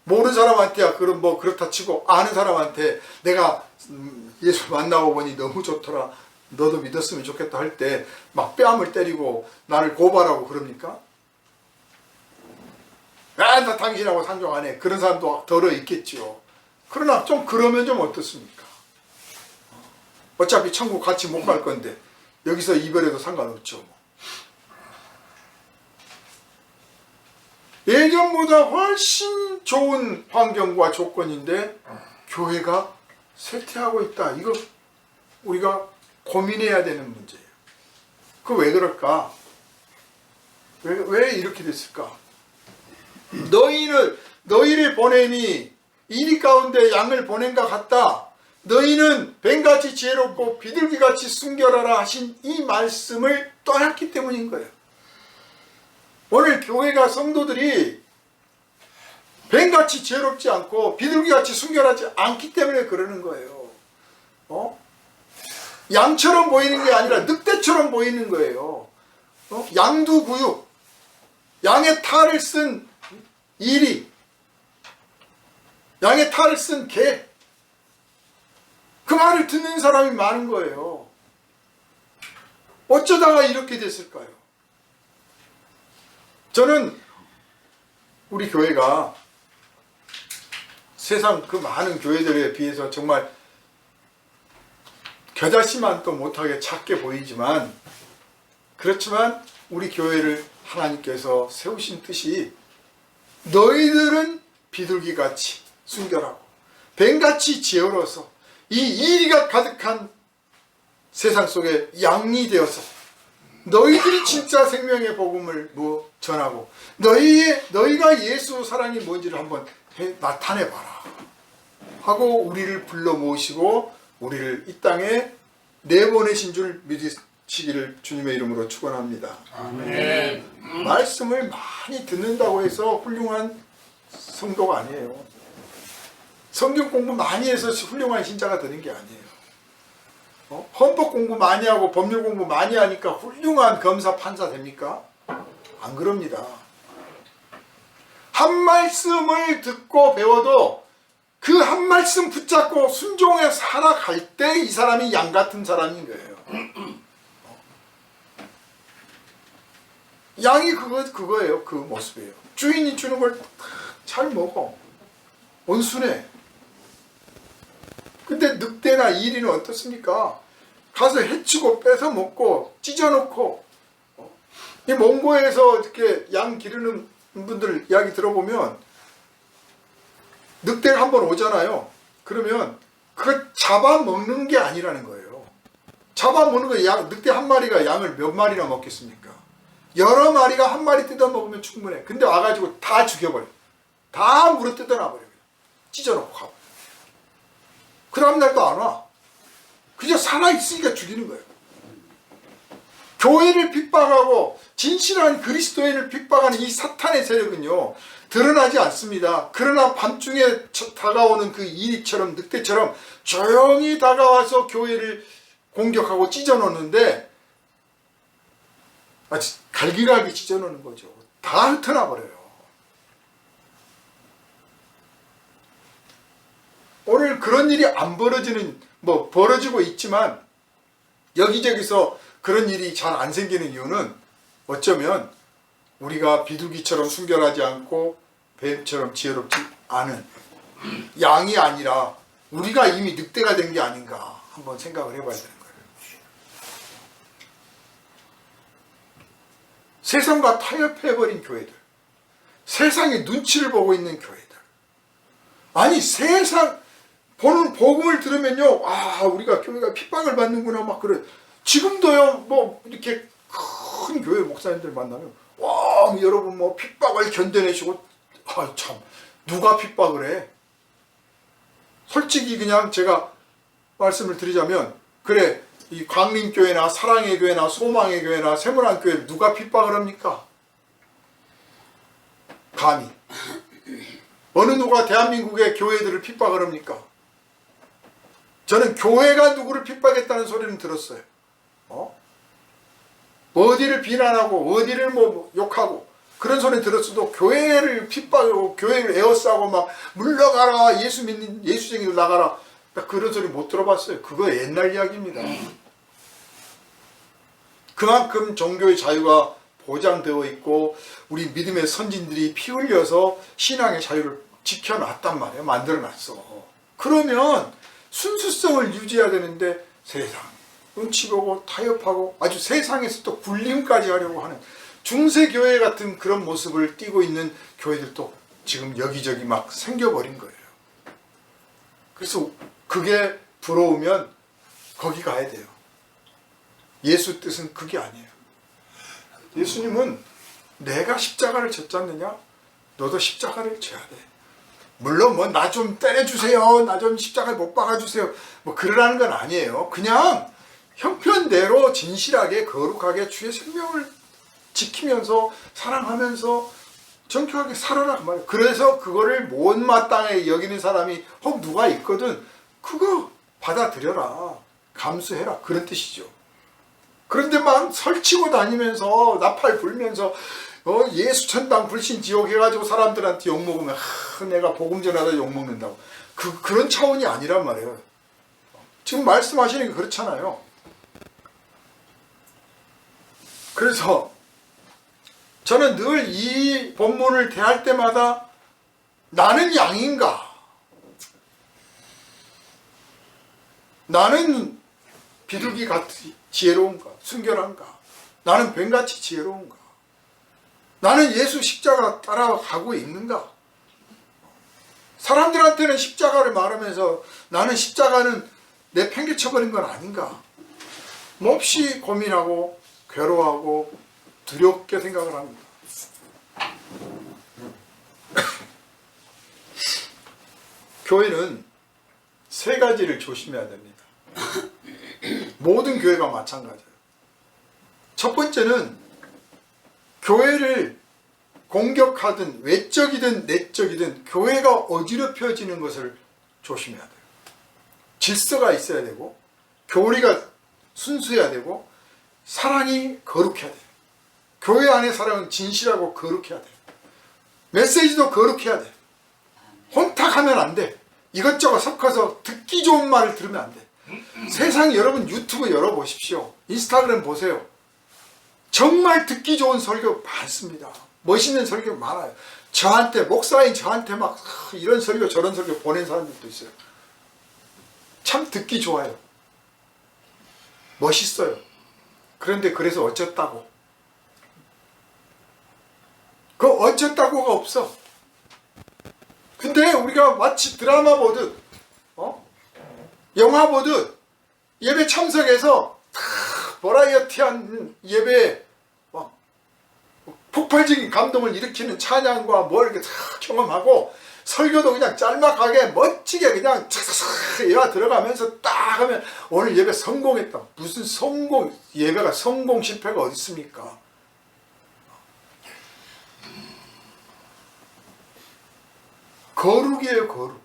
모르는 사람한테야 그럼 뭐 그렇다 치고 아는 사람한테 내가 예수 만나고 보니 너무 좋더라. 너도 믿었으면 좋겠다 할 때 막 뺨을 때리고 나를 고발하고 그럽니까? 나 당신하고 상종 안 해. 그런 사람도 덜어 있겠지요. 그러나 좀 그러면 좀 어떻습니까? 어차피 천국 같이 못 갈 건데 여기서 이별해도 상관없죠. 뭐. 예전보다 훨씬 좋은 환경과 조건인데 교회가 쇠퇴하고 있다. 이거 우리가 고민해야 되는 문제예요. 그 왜 그럴까? 왜 이렇게 됐을까? 너희를 보내니 이리 가운데 양을 보낸 것 같다. 너희는 뱀같이 지혜롭고 비둘기같이 순결하라 하신 이 말씀을 떠났기 때문인 거예요. 오늘 교회가 성도들이 뱀같이 지혜롭지 않고 비둘기같이 순결하지 않기 때문에 그러는 거예요. 양처럼 보이는 게 아니라 늑대처럼 보이는 거예요. 양두구육, 양의 탈을 쓴 이리, 양의 탈을 쓴 개, 그 말을 듣는 사람이 많은 거예요. 어쩌다가 이렇게 됐을까요? 저는 우리 교회가 세상 그 많은 교회들에 비해서 정말 겨자씨만도 못하게 작게 보이지만 그렇지만 우리 교회를 하나님께서 세우신 뜻이 너희들은 비둘기같이 순결하고 뱀같이 지혜로워서 이 이리가 가득한 세상 속에 양이 되어서 너희들이 진짜 생명의 복음을 전하고 너희가 예수 사랑이 뭔지를 한번 나타내봐라 하고 우리를 불러 모으시고 우리를 이 땅에 내보내신 줄 믿으시기를 주님의 이름으로 축원합니다. 아멘. 말씀을 많이 듣는다고 해서 훌륭한 성도가 아니에요. 성경 공부 많이 해서 훌륭한 신자가 되는 게 아니에요. 헌법 공부 많이 하고 법률 공부 많이 하니까 훌륭한 검사 판사 됩니까? 안 그럽니다. 한 말씀을 듣고 배워도 그 한 말씀 붙잡고 순종해 살아갈 때 이 사람이 양 같은 사람인 거예요. 양이 그거예요. 그 모습이에요. 주인이 주는 걸 잘 먹어. 온순해. 근데 늑대나 이리는 어떻습니까? 가서 해치고 뺏어 먹고 찢어놓고 이 몽고에서 이렇게 양 기르는 분들 이야기 들어보면 늑대가 한번 오잖아요. 그러면 그걸 잡아먹는 게 아니라는 거예요. 잡아먹는 거, 늑대 한 마리가 양을 몇 마리나 먹겠습니까? 여러 마리가 한 마리 뜯어 먹으면 충분해. 근데 와가지고 다 죽여버려. 다 물어 뜯어 놔버려. 찢어놓고 가버려. 그 다음날도 안 와. 그저 살아있으니까 죽이는 거예요. 교회를 핍박하고 진실한 그리스도인을 핍박하는 이 사탄의 세력은요, 드러나지 않습니다. 그러나 밤중에 다가오는 그 이리처럼, 늑대처럼 조용히 다가와서 교회를 공격하고 찢어놓는데, 갈기갈기 찢어놓는 거죠. 다 흩어나버려요. 오늘 그런 일이 안 벌어지고 있지만, 여기저기서 그런 일이 잘 안 생기는 이유는 어쩌면 우리가 비둘기처럼 순결하지 않고 뱀처럼 지혜롭지 않은 양이 아니라 우리가 이미 늑대가 된 게 아닌가 한번 생각을 해봐야 되는 거예요. 세상과 타협해버린 교회들, 세상의 눈치를 보고 있는 교회들, 아니 세상 보는 복음을 들으면요, 우리가 교회가 핍박을 받는구나 막 그래. 지금도요, 뭐 이렇게 큰 교회 목사님들 만나면 여러분 뭐 핍박을 견뎌내시고, 참 누가 핍박을 해? 솔직히 그냥 제가 말씀을 드리자면, 그래 이 광림교회나 사랑의 교회나 소망의 교회나 세문안 교회를 누가 핍박을 합니까? 감히 어느 누가 대한민국의 교회들을 핍박을 합니까? 저는 교회가 누구를 핍박했다는 소리는 들었어요. 어디를 비난하고 어디를 뭐 욕하고 그런 소리 들었어도 교회를 핍박하고 교회를 에워싸고 막 물러가라, 예수 믿는 예수쟁이들 나가라, 그런 소리 못 들어봤어요. 그거 옛날 이야기입니다. 그만큼 종교의 자유가 보장되어 있고 우리 믿음의 선진들이 피 흘려서 신앙의 자유를 지켜놨단 말이에요. 만들어놨어. 그러면 순수성을 유지해야 되는데 세상 눈치 보고 타협하고 아주 세상에서 또 굴림까지 하려고 하는 중세교회 같은 그런 모습을 띠고 있는 교회들도 지금 여기저기 막 생겨버린 거예요. 그래서 그게 부러우면 거기 가야 돼요. 예수 뜻은 그게 아니에요. 예수님은 내가 십자가를 졌지 않느냐? 너도 십자가를 져야 돼. 물론 뭐 나 좀 때려주세요, 나 좀 십자가에 못 박아주세요, 뭐 그러라는 건 아니에요. 그냥 형편대로 진실하게 거룩하게 주의 생명을 지키면서 사랑하면서 정결하게 살아라 그 말이에요. 그래서 그거를 못마땅하게 여기는 사람이 혹 누가 있거든, 그거 받아들여라, 감수해라, 그런 뜻이죠. 그런데 막 설치고 다니면서 나팔 불면서 예수 천당 불신 지옥 해가지고 사람들한테 욕먹으면 내가 복음 전하다 욕먹는다고, 그런 차원이 아니란 말이에요. 지금 말씀하시는 게 그렇잖아요. 그래서 저는 늘 이 본문을 대할 때마다 나는 양인가? 나는 비둘기같이 지혜로운가? 순결한가? 나는 뱀같이 지혜로운가? 나는 예수 십자가 따라가고 있는가? 사람들한테는 십자가를 말하면서 나는 십자가는 내 팽개쳐버린 건 아닌가? 몹시 고민하고 괴로워하고 두렵게 생각을 합니다. 교회는 세 가지를 조심해야 됩니다. 모든 교회가 마찬가지예요. 첫 번째는 교회를 공격하든 외적이든 내적이든 교회가 어지럽혀지는 것을 조심해야 돼요. 질서가 있어야 되고 교리가 순수해야 되고 사랑이 거룩해야 돼요. 교회 안의 사랑은 진실하고 거룩해야 돼요. 메시지도 거룩해야 돼요. 혼탁하면 안 돼. 이것저것 섞어서 듣기 좋은 말을 들으면 안 돼. 세상 여러분 유튜브 열어보십시오. 인스타그램 보세요. 정말 듣기 좋은 설교 많습니다. 멋있는 설교 많아요. 저한테 목사인 저한테 막 이런 설교 저런 설교 보낸 사람들도 있어요. 참 듣기 좋아요. 멋있어요. 그런데 그래서 어쩌다고? 그 어쩌다고가 없어. 근데 우리가 마치 드라마 보듯 영화 보듯 예배 참석해서 버라이어티한 예배에 막 폭발적인 감동을 일으키는 찬양과 뭘 이렇게 다 경험하고 설교도 그냥 짤막하게 멋지게 그냥 착착착 예화 들어가면서 딱 하면 오늘 예배 성공했다. 무슨 성공, 예배가 성공 실패가 어디 있습니까? 거룩이에요, 거룩.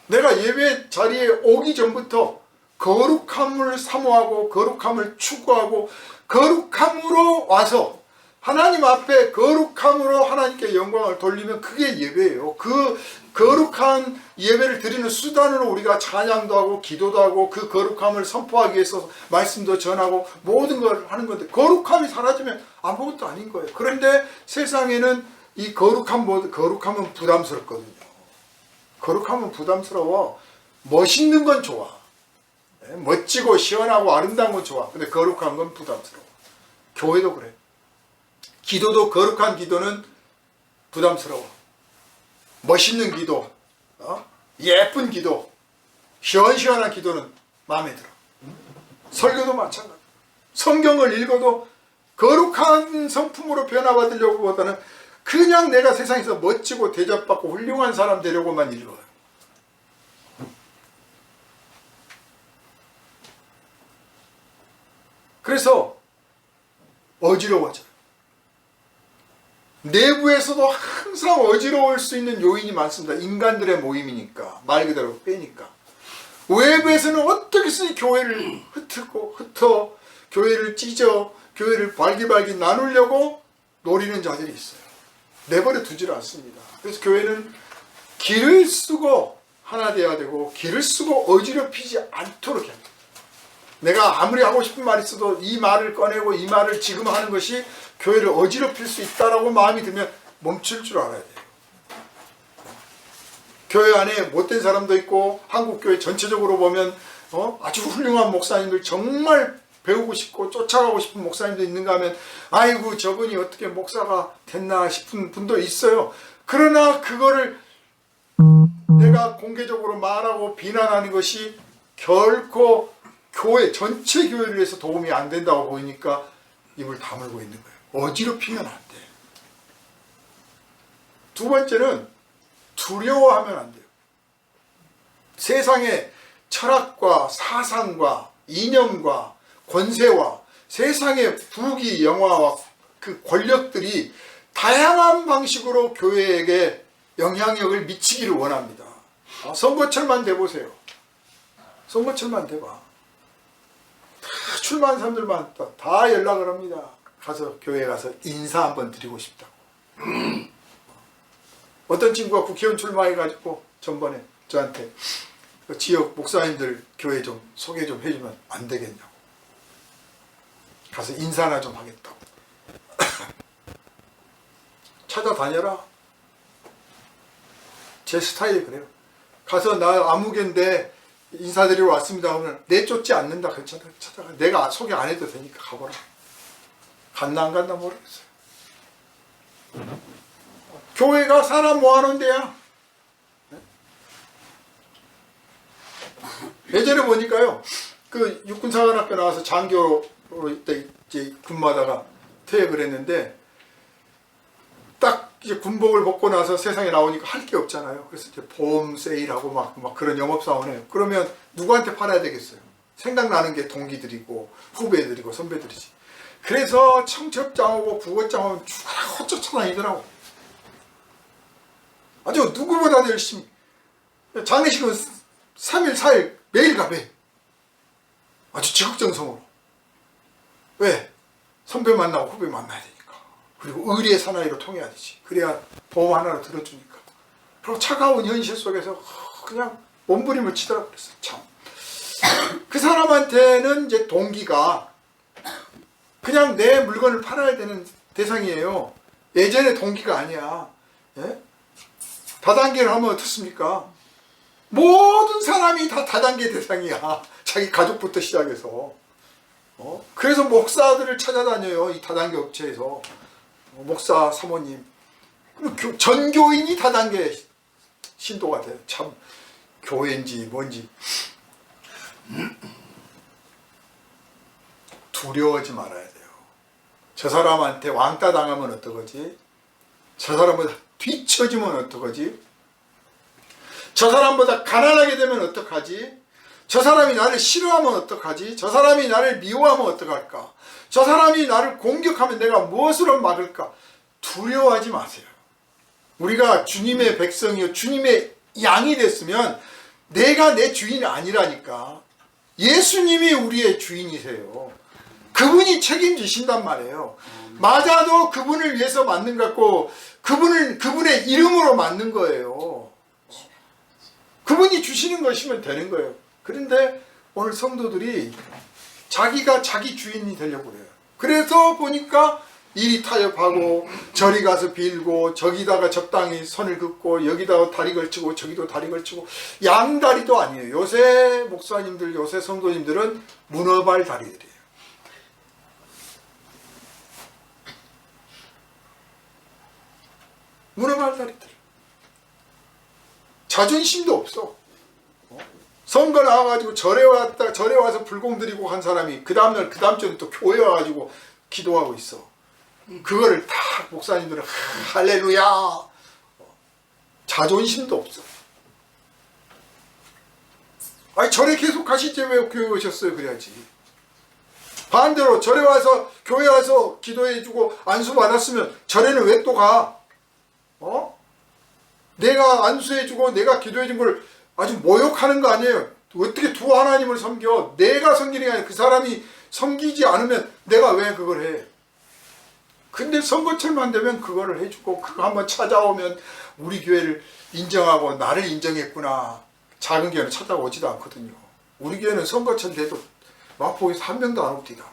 내가 예배 자리에 오기 전부터 거룩함을 사모하고 거룩함을 추구하고 거룩함으로 와서 하나님 앞에 거룩함으로 하나님께 영광을 돌리면 그게 예배예요. 그 거룩한 예배를 드리는 수단으로 우리가 찬양도 하고 기도도 하고 그 거룩함을 선포하기 위해서 말씀도 전하고 모든 걸 하는 건데 거룩함이 사라지면 아무것도 아닌 거예요. 그런데 세상에는 이 거룩함은 부담스럽거든요. 거룩함은 부담스러워. 멋있는 건 좋아. 멋지고 시원하고 아름다운 건 좋아. 근데 거룩한 건 부담스러워. 교회도 그래. 기도도 거룩한 기도는 부담스러워. 멋있는 기도, 예쁜 기도, 시원시원한 기도는 마음에 들어. 설교도 마찬가지. 성경을 읽어도 거룩한 성품으로 변화받으려고 보다는 그냥 내가 세상에서 멋지고 대접받고 훌륭한 사람 되려고만 읽어요. 그래서 어지러워져요. 내부에서도 항상 어지러울 수 있는 요인이 많습니다. 인간들의 모임이니까, 말 그대로 빼니까. 외부에서는 어떻게든 교회를 흩어, 교회를 찢어, 교회를 발기발기 나누려고 노리는 자들이 있어요. 내버려 두질 않습니다. 그래서 교회는 길을 쓰고 하나 돼야 되고 길을 쓰고 어지럽히지 않도록 해야 됩니다. 내가 아무리 하고 싶은 말이 있어도 이 말을 꺼내고 이 말을 지금 하는 것이 교회를 어지럽힐 수 있다라고 마음이 들면 멈출 줄 알아야 돼요. 교회 안에 못된 사람도 있고 한국교회 전체적으로 보면 아주 훌륭한 목사님들 정말 배우고 싶고 쫓아가고 싶은 목사님도 있는가 하면 아이고 저분이 어떻게 목사가 됐나 싶은 분도 있어요. 그러나 그거를 내가 공개적으로 말하고 비난하는 것이 결코 교회 전체 교회를 위해서 도움이 안 된다고 보이니까 입을 다물고 있는 거예요. 어지럽히면 안 돼. 두 번째는 두려워하면 안 돼요. 세상의 철학과 사상과 이념과 권세와 세상의 부귀 영화와 그 권력들이 다양한 방식으로 교회에게 영향력을 미치기를 원합니다. 선거철만 돼보세요. 선거철만 돼봐. 다 출마한 사람들만 다 연락을 합니다. 가서 교회에 가서 인사 한번 드리고 싶다고. 어떤 친구가 국회의원 출마해가지고 전번에 저한테 그 지역 목사님들 교회 좀 소개 좀 해주면 안 되겠냐고. 가서 인사나 좀 하겠다고. 찾아다녀라. 제 스타일이 그래요. 가서 나 아무개인데 인사드리러 왔습니다 하면 내쫓지 않는다. 찾아가. 내가 소개 안 해도 되니까 가보라. 갔나 안 갔나 모르겠어요. 교회가 사람 모아놓은 데야. 예전에 보니까요, 그 육군사관학교 나와서 장교로 이제 근무하다가 퇴역을 했는데, 딱 이제 군복을 벗고 나서 세상에 나오니까 할 게 없잖아요. 그래서 이제 보험 세일하고 막 그런 영업사원에. 그러면 누구한테 팔아야 되겠어요? 생각나는 게 동기들이고 후배들이고 선배들이지. 그래서 청첩장 오고 부고장 오면 죽어라 쫓아다니더라고. 아주 누구보다도 열심히. 장례식은 3일 4일 매일 가 매일. 아주 지극정성으로. 왜? 선배 만나고 후배 만나야 되니까. 그리고 의리의 사나이로 통해야 되지. 그래야 보험 하나로 들어주니까. 그리고 차가운 현실 속에서 그냥 몸부림을 치더라고 그랬어요. 참. 그 사람한테는 이제 동기가 그냥 내 물건을 팔아야 되는 대상이에요. 예전의 동기가 아니야. 예? 다단계를 하면 어떻습니까? 모든 사람이 다 다단계 대상이야. 자기 가족부터 시작해서. 그래서 목사들을 찾아다녀요. 이 다단계 업체에서. 목사 사모님 그리고 전교인이 다단계 신도가 돼요. 참 교회인지 뭔지 두려워하지 말아야 돼요. 저 사람한테 왕따 당하면 어떡하지? 저 사람보다 뒤처지면 어떡하지? 저 사람보다 가난하게 되면 어떡하지? 저 사람이 나를 싫어하면 어떡하지? 저 사람이 나를 미워하면 어떡할까? 저 사람이 나를 공격하면 내가 무엇으로 막을까? 두려워하지 마세요. 우리가 주님의 백성이요 주님의 양이 됐으면 내가 내 주인이 아니라니까. 예수님이 우리의 주인이세요. 그분이 책임지신단 말이에요. 맞아도 그분을 위해서 맞는 것 같고 그분의 이름으로 맞는 거예요. 그분이 주시는 것이면 되는 거예요. 그런데 오늘 성도들이 자기가 자기 주인이 되려고 그래요. 그래서 보니까 이리 타협하고 저리 가서 빌고 저기다가 적당히 선을 긋고 여기다가 다리 걸치고 저기도 다리 걸치고 양다리도 아니에요. 요새 목사님들 요새 성도님들은 문어발 다리들이에요. 문어발 다리들. 자존심도 없어. 선거 나와가지고 절에 와서 불공 드리고 한 사람이 그 다음날 그 다음 주에 또 교회 와가지고 기도하고 있어. 그거를 다 목사님들은 할렐루야. 자존심도 없어. 아니 절에 계속 가시지 왜 교회 오셨어요? 그래야지. 반대로 절에 와서 교회 와서 기도해주고 안수 받았으면 절에는 왜 또 가? 내가 안수해주고 내가 기도해준 걸 아주 모욕하는 거 아니에요. 어떻게 두 하나님을 섬겨? 내가 섬기는 게 아니라 그 사람이 섬기지 않으면 내가 왜 그걸 해? 근데 선거철만 되면 그거를 해주고 그거 한번 찾아오면 우리 교회를 인정하고 나를 인정했구나. 작은 교회는 찾아오지도 않거든요. 우리 교회는 선거철 돼도 마포에서 한 명도 안 옵니다.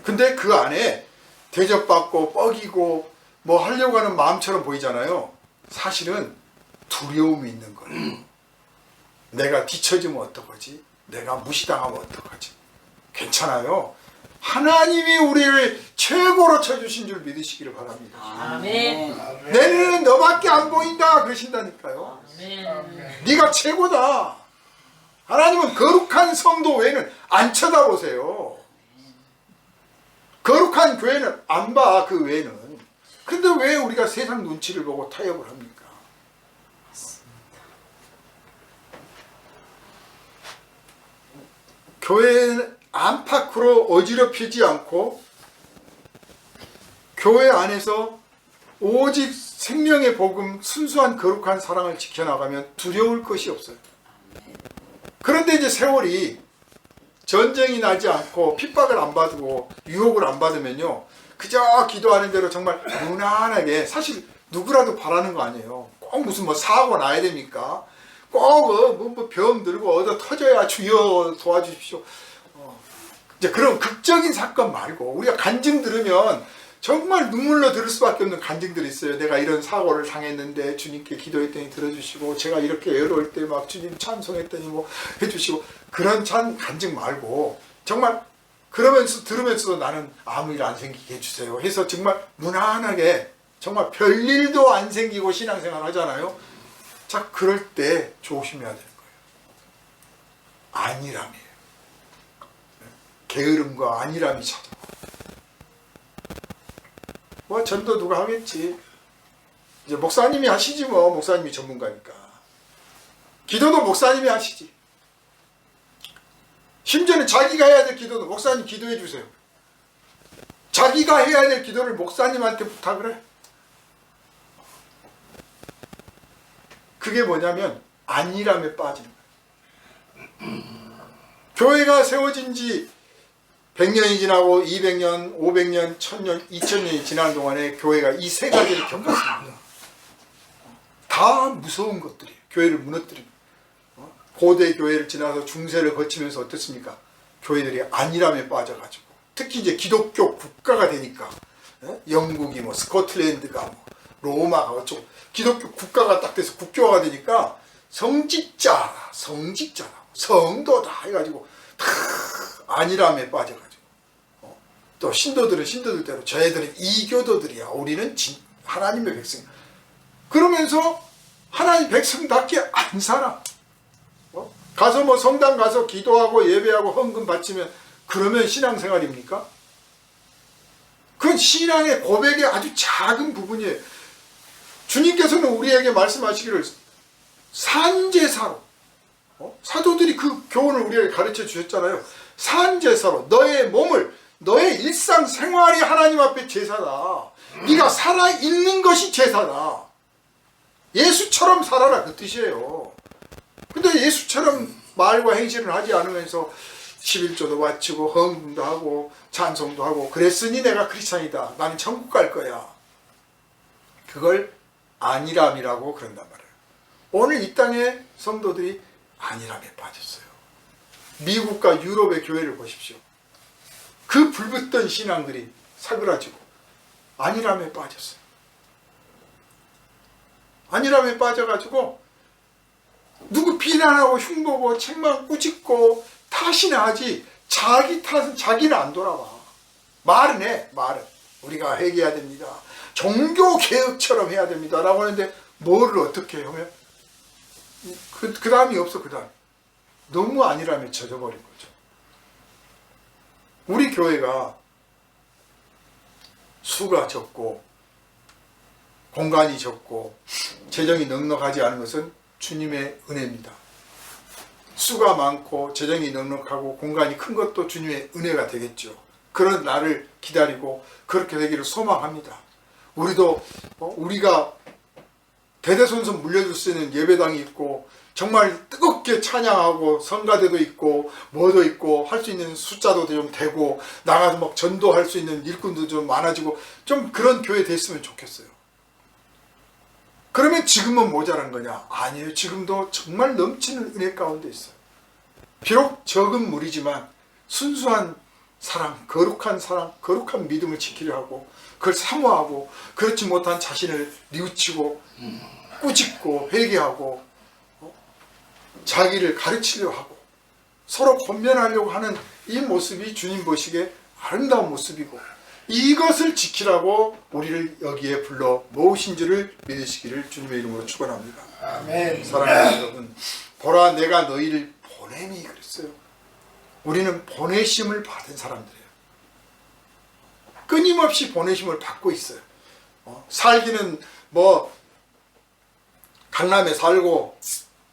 근데 그 안에 대접받고 뻐기고 뭐 하려고 하는 마음처럼 보이잖아요. 사실은 두려움이 있는 거예요. 내가 뒤처지면 어떡하지? 내가 무시당하면 어떡하지? 괜찮아요. 하나님이 우리를 최고로 쳐주신 줄 믿으시기를 바랍니다. 아멘. 내 눈은 너밖에 안 보인다 그러신다니까요. 아멘. 네가 최고다. 하나님은 거룩한 성도 외에는 안 쳐다보세요. 거룩한 교회는 안 봐, 그 외에는. 근데 왜 우리가 세상 눈치를 보고 타협을 합니까? 교회는 안팎으로 어지럽히지 않고 교회 안에서 오직 생명의 복음, 순수한 거룩한 사랑을 지켜나가면 두려울 것이 없어요. 그런데 이제 세월이 전쟁이 나지 않고 핍박을 안 받고 유혹을 안 받으면요, 그저 기도하는 대로 정말 무난하게, 사실 누구라도 바라는 거 아니에요. 꼭 무슨 뭐 사고 나야 됩니까? 꼭 병 들고 얻어 터져야 주여 도와주십시오. 이제 그런 극적인 사건 말고 우리가 간증 들으면 정말 눈물로 들을 수밖에 없는 간증들이 있어요. 내가 이런 사고를 당했는데 주님께 기도했더니 들어주시고, 제가 이렇게 어려울 때 막 주님 찬송했더니 뭐 해주시고, 그런 간증 말고 정말 그러면서 들으면서도 나는 아무 일 안 생기게 해주세요 해서 정말 무난하게 정말 별일도 안 생기고 신앙생활 하잖아요. 자, 그럴 때 조심해야 되는 거예요. 안일함이에요. 게으름과 안일함이 찾아와. 뭐 전도 누가 하겠지. 이제 목사님이 하시지 뭐. 목사님이 전문가니까. 기도도 목사님이 하시지. 심지어는 자기가 해야 될 기도도 목사님 기도해 주세요. 자기가 해야 될 기도를 목사님한테 부탁을 해. 그게 뭐냐면 안일함에 빠지는 거예요. 교회가 세워진 지 100년이 지나고 200년, 500년, 1000년, 2000년이 지나는 동안에 교회가 이 세 가지를 겪었습니다. 다 무서운 것들이에요. 교회를 무너뜨리는. 고대 교회를 지나서 중세를 거치면서 어떻습니까? 교회들이 안일함에 빠져가지고, 특히 이제 기독교 국가가 되니까, 영국이 뭐 스코틀랜드가 뭐 로마가 어쩌고 기독교 국가가 딱 돼서 국교화가 되니까 성직자다 성도다 해가지고 다 안일함에 빠져가지고, 또 신도들은 신도들대로 저희들은 이교도들이야. 우리는 하나님의 백성. 그러면서 하나님 백성답게 안 살아. 가서 뭐 성당 가서 기도하고 예배하고 헌금 바치면 그러면 신앙생활입니까? 그건 신앙의 고백의 아주 작은 부분이에요. 주님께서는 우리에게 말씀하시기를 산제사로, 사도들이 그 교훈을 우리에게 가르쳐 주셨잖아요. 산제사로 너의 몸을, 너의 일상생활이 하나님 앞에 제사다. 네가 살아있는 것이 제사다. 예수처럼 살아라, 그 뜻이에요. 근데 예수처럼 말과 행실을 하지 않으면서 11조도 바치고 헌금도 하고 찬송도 하고 그랬으니 내가 크리스찬이다. 나는 천국 갈 거야. 그걸 안일함이라고 그런단 말이에요. 오늘 이 땅의 성도들이 안일함에 빠졌어요. 미국과 유럽의 교회를 보십시오. 그 불붙던 신앙들이 사그라지고 안일함에 빠졌어요. 안일함에 빠져가지고 누구 비난하고 흉보고 책망 꾸짖고 탓이나 하지 자기 탓은 자기는 안 돌아봐. 말은 해. 말은 우리가 회개해야 됩니다. 종교개혁처럼 해야 됩니다 라고 하는데 뭐를 어떻게 하면 그 다음이 없어. 그 다음 너무 안일함에 젖어버린 거죠. 우리 교회가 수가 적고 공간이 적고 재정이 넉넉하지 않은 것은 주님의 은혜입니다. 수가 많고 재정이 넉넉하고 공간이 큰 것도 주님의 은혜가 되겠죠. 그런 날을 기다리고 그렇게 되기를 소망합니다. 우리도 우리가 대대손손 물려줄 수 있는 예배당이 있고 정말 뜨겁게 찬양하고 성가대도 있고 뭐도 있고 할 수 있는 숫자도 좀 되고 나가서 막 전도할 수 있는 일꾼도 좀 많아지고 좀 그런 교회 됐으면 좋겠어요. 그러면 지금은 모자란 거냐? 아니에요. 지금도 정말 넘치는 은혜 가운데 있어요. 비록 적은 무리지만 순수한 사랑, 거룩한 믿음을 지키려 하고 그걸 사모하고 그렇지 못한 자신을 뉘우치고 꾸짖고 회개하고 자기를 가르치려 하고 서로 권면하려고 하는 이 모습이 주님 보시기에 아름다운 모습이고 이것을 지키라고 우리를 여기에 불러 모으신 줄을 믿으시기를 주님의 이름으로 축원합니다. 아멘. 사랑하는 여러분, 보라 내가 너희를 보냄이 그랬어요. 우리는 보내심을 받은 사람들이에요. 끊임없이 보내심을 받고 있어요. 살기는 뭐 강남에 살고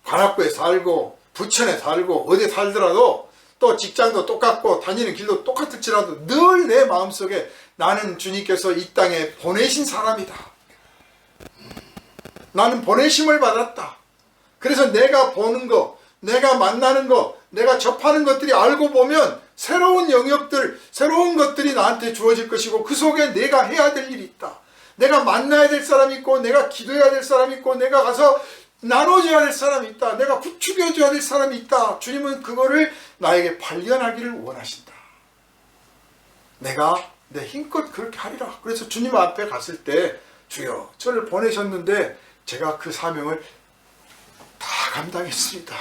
관악구에 살고 부천에 살고 어디 살더라도 또 직장도 똑같고 다니는 길도 똑같을지라도 늘 내 마음속에 나는 주님께서 이 땅에 보내신 사람이다. 나는 보내심을 받았다. 그래서 내가 보는 거, 내가 만나는 거, 내가 접하는 것들이 알고 보면 새로운 영역들, 새로운 것들이 나한테 주어질 것이고 그 속에 내가 해야 될 일이 있다. 내가 만나야 될 사람이 있고 내가 기도해야 될 사람이 있고 내가 가서 나눠줘야 될 사람이 있다. 내가 부추겨줘야 될 사람이 있다. 주님은 그거를 나에게 발견하기를 원하신다. 내가 내 힘껏 그렇게 하리라. 그래서 주님 앞에 갔을 때 주여 저를 보내셨는데 제가 그 사명을 다 감당했습니다.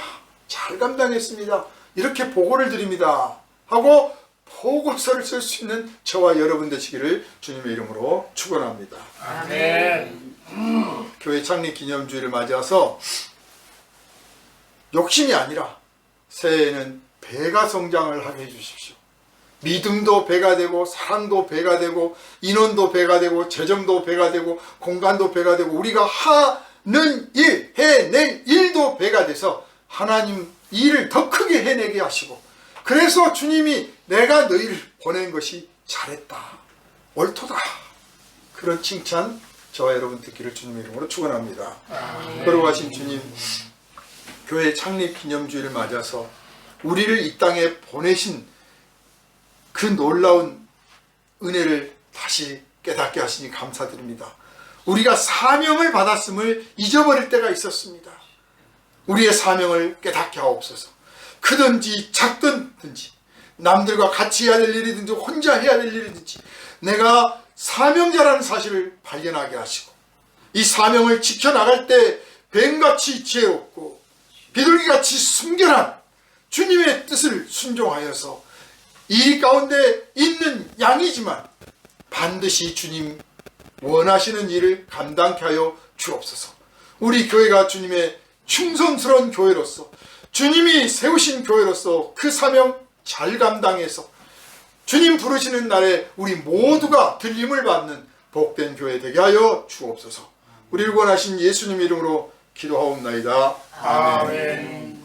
잘 감당했습니다. 이렇게 보고를 드립니다. 하고 보고서를 쓸 수 있는 저와 여러분 되시기를 주님의 이름으로 축원합니다. 아멘. 교회 창립 기념주일을 맞이해서 욕심이 아니라 새해에는 배가 성장을 하게 해주십시오. 믿음도 배가 되고 사랑도 배가 되고 인원도 배가 되고 재정도 배가 되고 공간도 배가 되고 우리가 하는 일, 해낼 일도 배가 돼서 하나님 일을 더 크게 해내게 하시고 그래서 주님이 내가 너희를 보낸 것이 잘했다. 옳도다. 그런 칭찬 저와 여러분 듣기를 주님의 이름으로 축원합니다. 거룩하신 주님, 교회 창립 기념주일을 맞아서 우리를 이 땅에 보내신 그 놀라운 은혜를 다시 깨닫게 하시니 감사드립니다. 우리가 사명을 받았음을 잊어버릴 때가 있었습니다. 우리의 사명을 깨닫게 하옵소서. 크든지 작든지 남들과 같이 해야 될 일이든지 혼자 해야 될 일이든지 내가 사명자라는 사실을 발견하게 하시고 이 사명을 지켜나갈 때 뱀같이 지혜롭고 비둘기같이 순결한 주님의 뜻을 순종하여서 이 가운데 있는 양이지만 반드시 주님 원하시는 일을 감당케 하여 주옵소서. 우리 교회가 주님의 충성스러운 교회로서, 주님이 세우신 교회로서 그 사명 잘 감당해서 주님 부르시는 날에 우리 모두가 들림을 받는 복된 교회 되게 하여 주옵소서. 우리를 원하신 예수님 이름으로 기도하옵나이다. 아멘. 아멘.